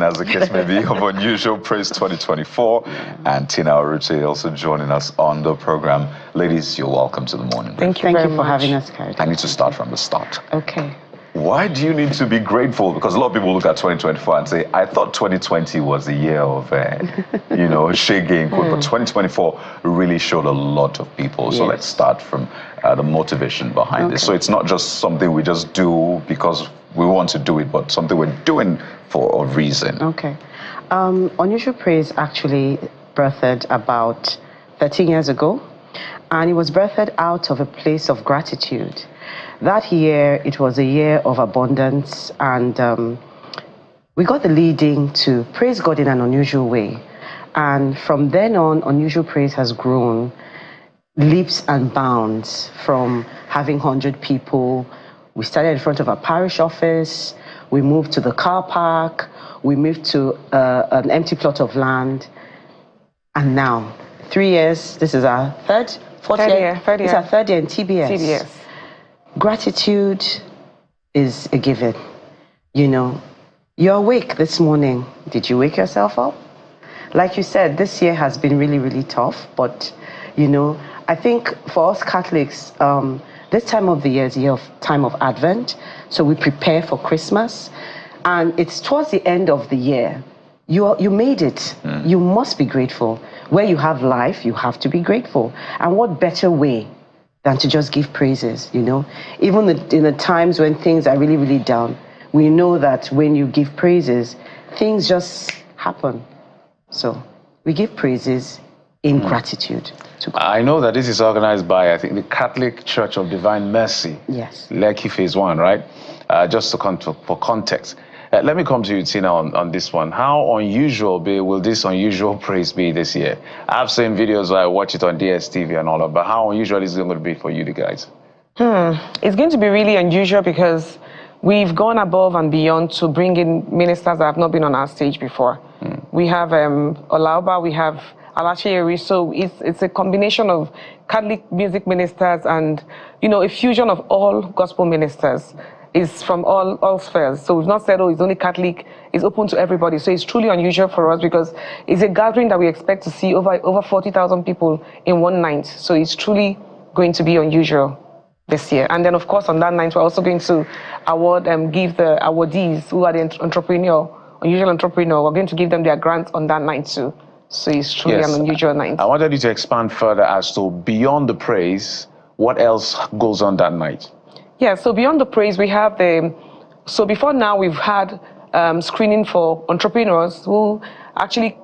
as the case may be, of Unusual Praise 2024, and Tina Orute also joining us on the program. Ladies, you're welcome to the Morning Brief. Thank you for having us, Carrie. I need to start from the start. Okay. Why do you need to be grateful? Because a lot of people look at 2024 and say, I thought 2020 was the year of, shaking, but 2024 really showed a lot of people. So let's start from the motivation behind this. So it's not just something we just do because we want to do it, but something we're doing for a reason. Okay. Unusual Praise actually birthed about 13 years ago, and it was birthed out of a place of gratitude. That year, it was a year of abundance, and we got the leading to praise God in an unusual way. And from then on, Unusual Praise has grown leaps and bounds from having 100 people. We started in front of our parish office. We moved to the car park. We moved to an empty plot of land. And now, 3 years, this is our fourth year. It's our third year in TBS. Gratitude is a given. You're awake this morning. Did you wake yourself up? Like you said, this year has been really, really tough. But, I think for us Catholics, this time of the year is a time of Advent. So we prepare for Christmas. And it's towards the end of the year. You made it. You must be grateful. Where you have life, you have to be grateful. And what better way than to just give praises, Even in the times when things are really, really down, we know that when you give praises, things just happen. So we give praises in gratitude to God. I know that this is organized by, I think, the Catholic Church of Divine Mercy. Yes. Lekki Phase 1, right? Just for context. Let me come to you, Tina, on this one. How unusual will this Unusual Praise be this year? I've seen videos where I watch it on DSTV and all that, but how unusual is it going to be for you guys? It's going to be really unusual because we've gone above and beyond to bring in ministers that have not been on our stage before. We have Olauba, we have Alachieri. So it's a combination of Catholic music ministers and, you know, a fusion of all gospel ministers. Is from all spheres. So we've not said, oh, it's only Catholic, it's open to everybody. So it's truly unusual for us because it's a gathering that we expect to see over 40,000 people in one night. So it's truly going to be unusual this year. And then, of course, on that night, we're also going to give the awardees who are the unusual entrepreneur. We're going to give them their grants on that night too. So it's truly an unusual night. I wanted you to expand further as to beyond the praise, what else goes on that night? Yeah, so beyond the praise, we have so before now we've had screening for entrepreneurs who actually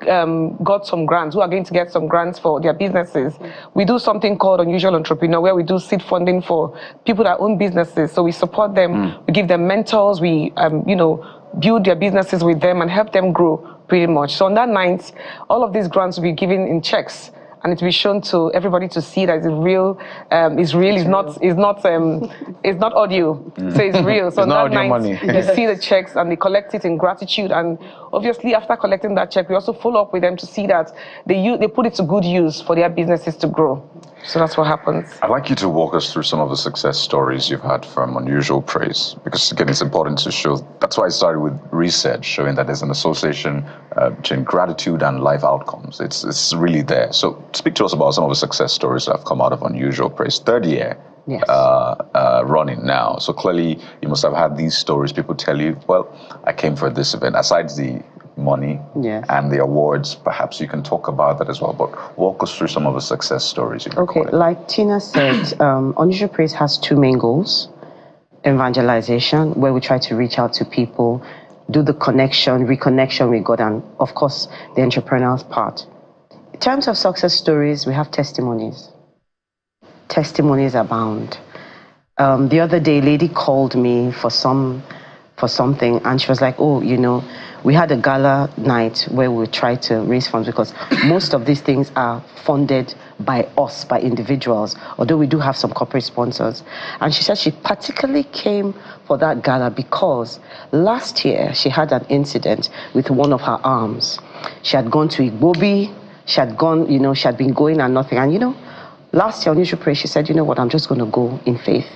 got some grants, who are going to get some grants for their businesses. We do something called Unusual Entrepreneur, where we do seed funding for people that own businesses. So we support them, we give them mentors, we build their businesses with them and help them grow pretty much. So on that night, all of these grants will be given in checks. And it will be shown to everybody to see that it's real. It's not audio. So it's real. So on that night, money. you see the checks and they collect it in gratitude. And obviously, after collecting that check, we also follow up with them to see that they put it to good use for their businesses to grow. So that's what happens. I'd like you to walk us through some of the success stories you've had from Unusual Praise, because again, it's important to show. That's why I started with research, showing that there's an association between gratitude and life outcomes. It's really there. So speak to us about some of the success stories that have come out of Unusual Praise. Third year running now. So clearly, you must have had these stories. People tell you, well, I came for this event. Aside the money and the awards, perhaps you can talk about that as well, but walk us through some of the success stories you've recorded. Like Tina said, Unusual Praise has two main goals: evangelization, where we try to reach out to people, do the reconnection with God, and of course the entrepreneurial part. In terms of success stories, we have testimonies abound. The other day, a lady called me for something, and she was like, oh, we had a gala night where we tried to raise funds, because most of these things are funded by us, by individuals, although we do have some corporate sponsors. And she said she particularly came for that gala because last year she had an incident with one of her arms. She had gone to Igbobi, she had been going and nothing. And last year, Unusual Praise, she said, you know what, I'm just going to go in faith.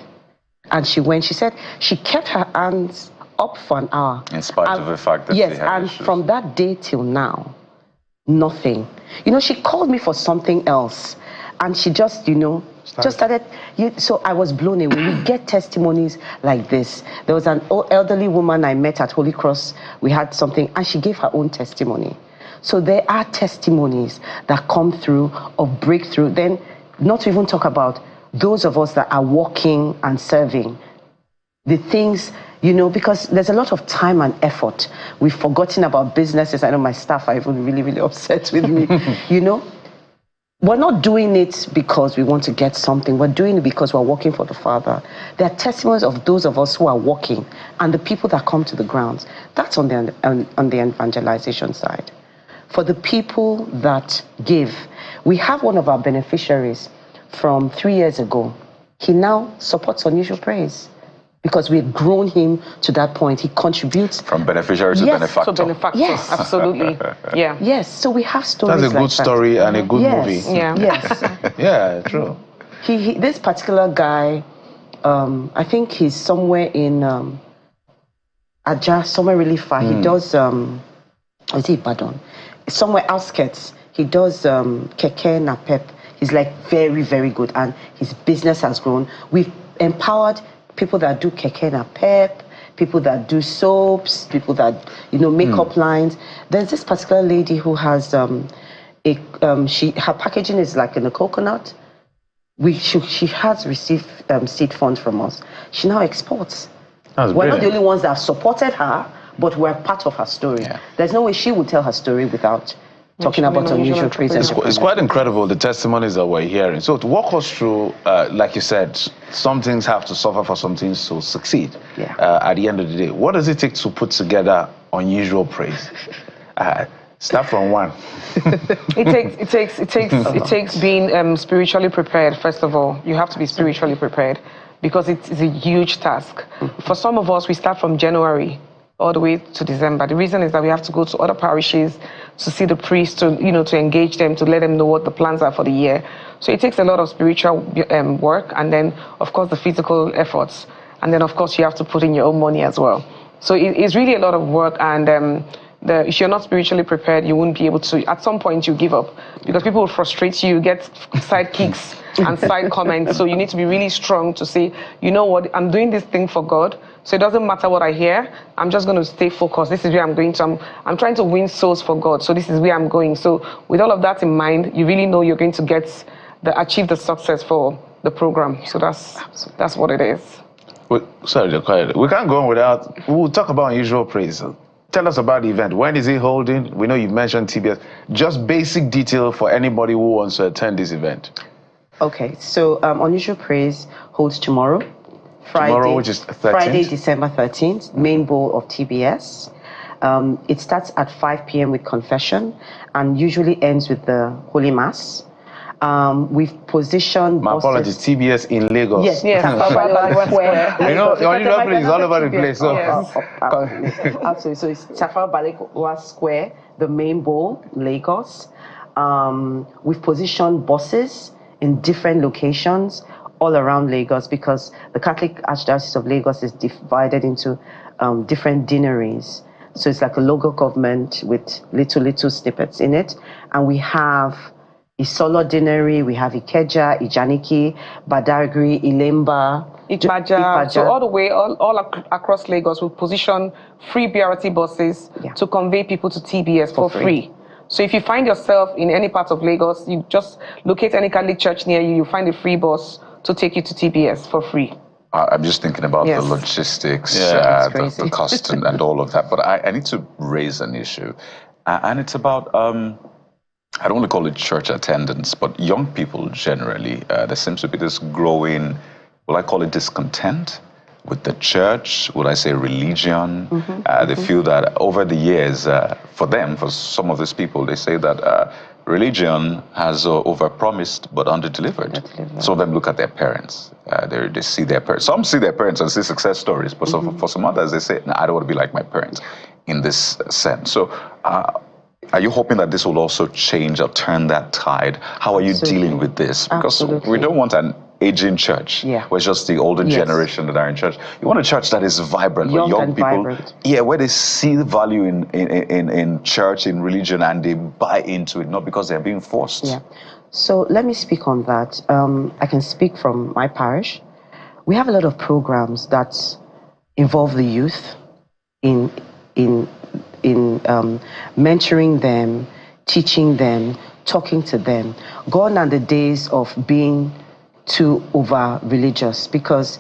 And she went. She said she kept her hands up for an hour. In spite of the fact that she had issues. From that day till now, nothing. She called me for something else, and she just, just started. So I was blown away. We get testimonies like this. There was an elderly woman I met at Holy Cross. We had something, and she gave her own testimony. So there are testimonies that come through of breakthrough. Then, not to even talk about those of us that are walking and serving. The things, because there's a lot of time and effort. We've forgotten about businesses. I know my staff are even really, really upset with me. We're not doing it because we want to get something. We're doing it because we're working for the Father. There are testimonies of those of us who are working and the people that come to the grounds. That's on the evangelization side. For the people that give, we have one of our beneficiaries from 3 years ago. He now supports Unusual Praise because we've grown him to that point. He contributes. From beneficiary to benefactor. To benefactor, yes. Absolutely. Yeah. Yes, so we have stories like that. That's a good story and a good movie. Yeah. Yes. Yeah, true. This particular guy, I think he's somewhere in Aja, somewhere really far. He does, is it Ibadan? Somewhere outskirts. He does keke napep. He's like very, very good, and his business has grown. We've empowered people that do keke napep, people that do soaps, people that makeup lines. There's this particular lady who has her packaging is like in a coconut. She has received seed funds from us. She now exports. We're not the only ones that have supported her, but we're part of her story. Yeah. There's no way she would tell her story without talking about Unusual Praise. It's quite incredible, the testimonies that we're hearing. So to walk us through, like you said, some things have to suffer for some things to succeed. Yeah. At the end of the day, what does it take to put together Unusual Praise? Start from one. It takes being spiritually prepared. First of all, you have to be spiritually prepared because it's a huge task. For some of us, we start from January all the way to December. The reason is that we have to go to other parishes to see the priests, to to engage them, to let them know what the plans are for the year. So it takes a lot of spiritual work, and then of course the physical efforts, and then of course you have to put in your own money as well. So it's really a lot of work, and if you're not spiritually prepared, you won't be able to. At some point, you give up because people will frustrate you, get side kicks and side comments. So you need to be really strong to say, you know what, I'm doing this thing for God. So it doesn't matter what I hear. I'm just going to stay focused. This is where I'm going to. I'm trying to win souls for God. So this is where I'm going. So with all of that in mind, you really know you're going to achieve the success for the program. So that's what it is. Sorry, we can't go on without. We'll talk about unusual praise. Tell us about the event. When is it holding? We know you've mentioned TBS. Just basic detail for anybody who wants to attend this event. Okay, so Unusual Praise holds tomorrow. Tomorrow, which is 13th? Friday, December 13th, main bowl of TBS. It starts at 5 p.m. with confession and usually ends with the Holy Mass. We've positioned... My apologies, TBS in Lagos. Yes. You know, the Unusual Praise is all over the place. So. Absolutely. So it's Tafawa Balewa Square, the main bowl, Lagos. We've positioned buses in different locations all around Lagos because the Catholic Archdiocese of Lagos is divided into different deaneries. So it's like a local government with little snippets in it. And we have Isolo Deanery, we have Ikeja, Ijaniki, Badagry, Ilemba, Ipaja. So all the way, all across Lagos, we position free BRT buses to convey people to TBS for free. So if you find yourself in any part of Lagos, you just locate any Catholic church near you, you find a free bus to take you to TBS for free. I'm just thinking about the logistics, the cost and all of that. But I need to raise an issue. And it's about, I don't want to call it church attendance, but young people generally, there seems to be this growing, will I call it discontent with the church? Would I say religion? They feel that over the years, for some of these people, they say that religion has overpromised but underdelivered. Some of them look at their parents. They see their parents. Some see their parents and see success stories, but for some others, they say, I don't want to be like my parents in this sense. So are you hoping that this will also change or turn that tide? How are you dealing with this? Because we don't want an aging church where it's just the older generation that are in church. You want a church that is vibrant, where young people, where they see the value in church, in religion, and they buy into it, not because they're being forced. So let me speak on that. I can speak from my parish. We have a lot of programs that involve the youth in mentoring them, teaching them, talking to them. Gone are the days of being too over-religious, because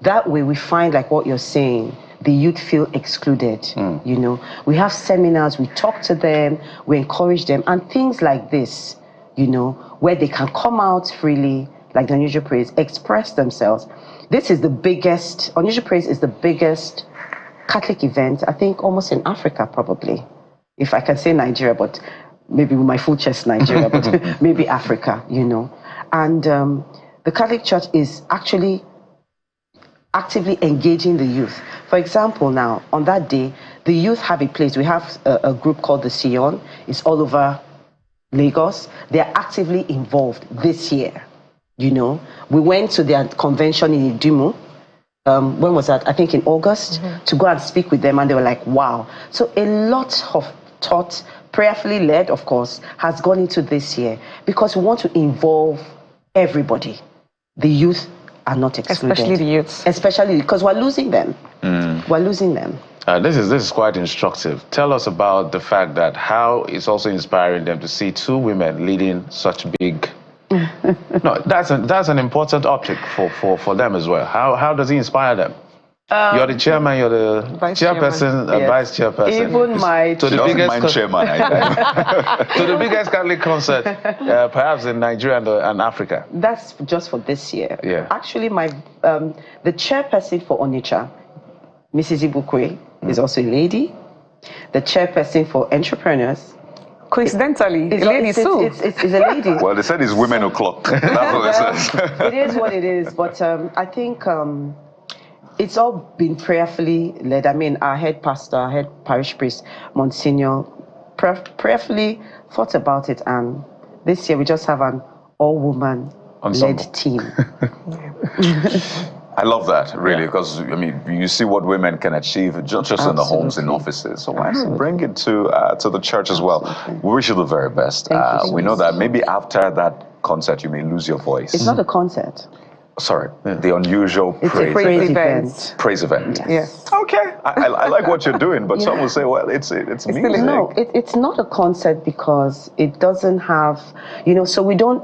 that way we find, like what you're saying, the youth feel excluded. You know, we have seminars, we talk to them, we encourage them, and things like this, you know, where they can come out freely, like the Unusual Praise, express themselves. This is the biggest, Unusual Praise is the biggest Catholic event, I think, almost in Africa, probably. If I can say Nigeria, but maybe with my full chest Nigeria, but maybe Africa, you know. And the Catholic Church is actually actively engaging the youth. For example, now, on that day, the youth have a place. We have a group called the Sion. It's all over Lagos. They're actively involved this year, you know. We went to their convention in Idumu. When was that? I think in August, to go and speak with them, and they were like, wow. So a lot of thought, prayerfully led, of course, has gone into this year, because we want to involve everybody. The youth are not excluded. Especially the youths. Especially because we're losing them. We're losing them. This is quite instructive. Tell us about the fact that how it's also inspiring them to see two women leading such big... No, that's an important optic for them as well. How does he inspire them? You're the chairman, you're the chairperson, vice chairperson. Even my to the biggest chairman, to the biggest Catholic concert, perhaps in Nigeria and Africa. That's just for this year. Yeah. Actually, the chairperson for Onitsha, Mrs. Ibukwe, is also a lady. The chairperson for entrepreneurs. Coincidentally, a lady too. It's a lady. Well, they said it's women o'clock. That's what they said. It is what it is. But I think It's all been prayerfully led. I mean, our head pastor, our head parish priest, Monsignor, prayerfully thought about it, and this year we just have an all-woman led team. I love that, really, because, I mean, you see what women can achieve, not just in the homes, in offices. So why not bring it to the church as well? We wish you the very best. We know that maybe after that concert, you may lose your voice. It's not a concert. Sorry, the unusual praise event. Praise event. Yes. Okay, I like what you're doing, but some will say, well, it's music. No, it's not a concert because it doesn't have, so we don't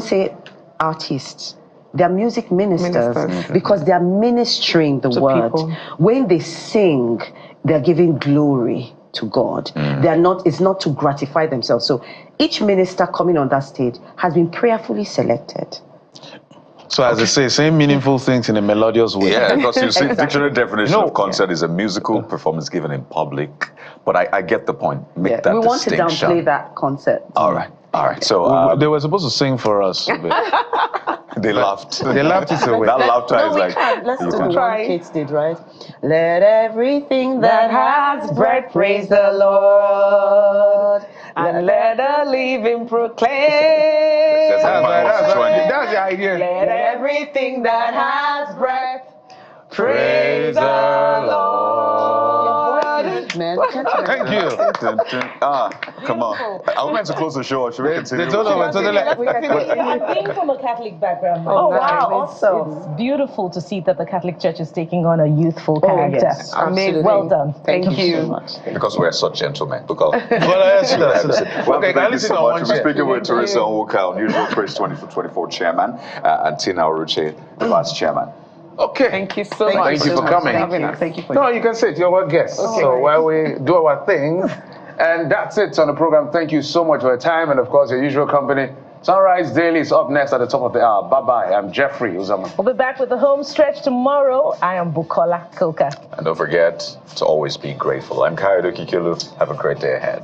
say artists. They're music ministers because they're ministering the word. People. When they sing, they're giving glory to God. It's not to gratify themselves. So each minister coming on that stage has been prayerfully selected. So as they say, saying meaningful things in a melodious way. Yeah, because you see, dictionary definition of concert is a musical performance given in public. But I get the point. Make that we want to distinction. downplay that concert. All right. So they were supposed to sing for us. They laughed. They laughed it away. That laughter is like. Let's do the one Kate did, right? Let everything that has breath praise the Lord, and let the living proclaim. That's the idea. Let everything that has breath praise the Lord. Man. Thank you. Come on. I was meant to close the show. Should we continue? I came from a Catholic background. Oh, wow. Also, it's beautiful to see that the Catholic Church is taking on a youthful character. Yes, absolutely. Well done. Thank you so much. Because we're such gentlemen. Well, Okay, thank you so much. We're speaking with Teresa Onwuka, Unusual Praise 24 chairman, and Tina Uruche, the vice chairman. Okay. Thank you so much. Thank you for coming. Thank you for No, you can sit. You're our guest. Okay. So while we do our thing, and that's it on the program. Thank you so much for your time, and of course your usual company. Sunrise Daily is up next at the top of the hour. Bye-bye. I'm Jeffrey Uzama. We'll be back with the home stretch tomorrow. I am Bukola Koka. And don't forget to always be grateful. I'm Kayode Kikilu. Have a great day ahead.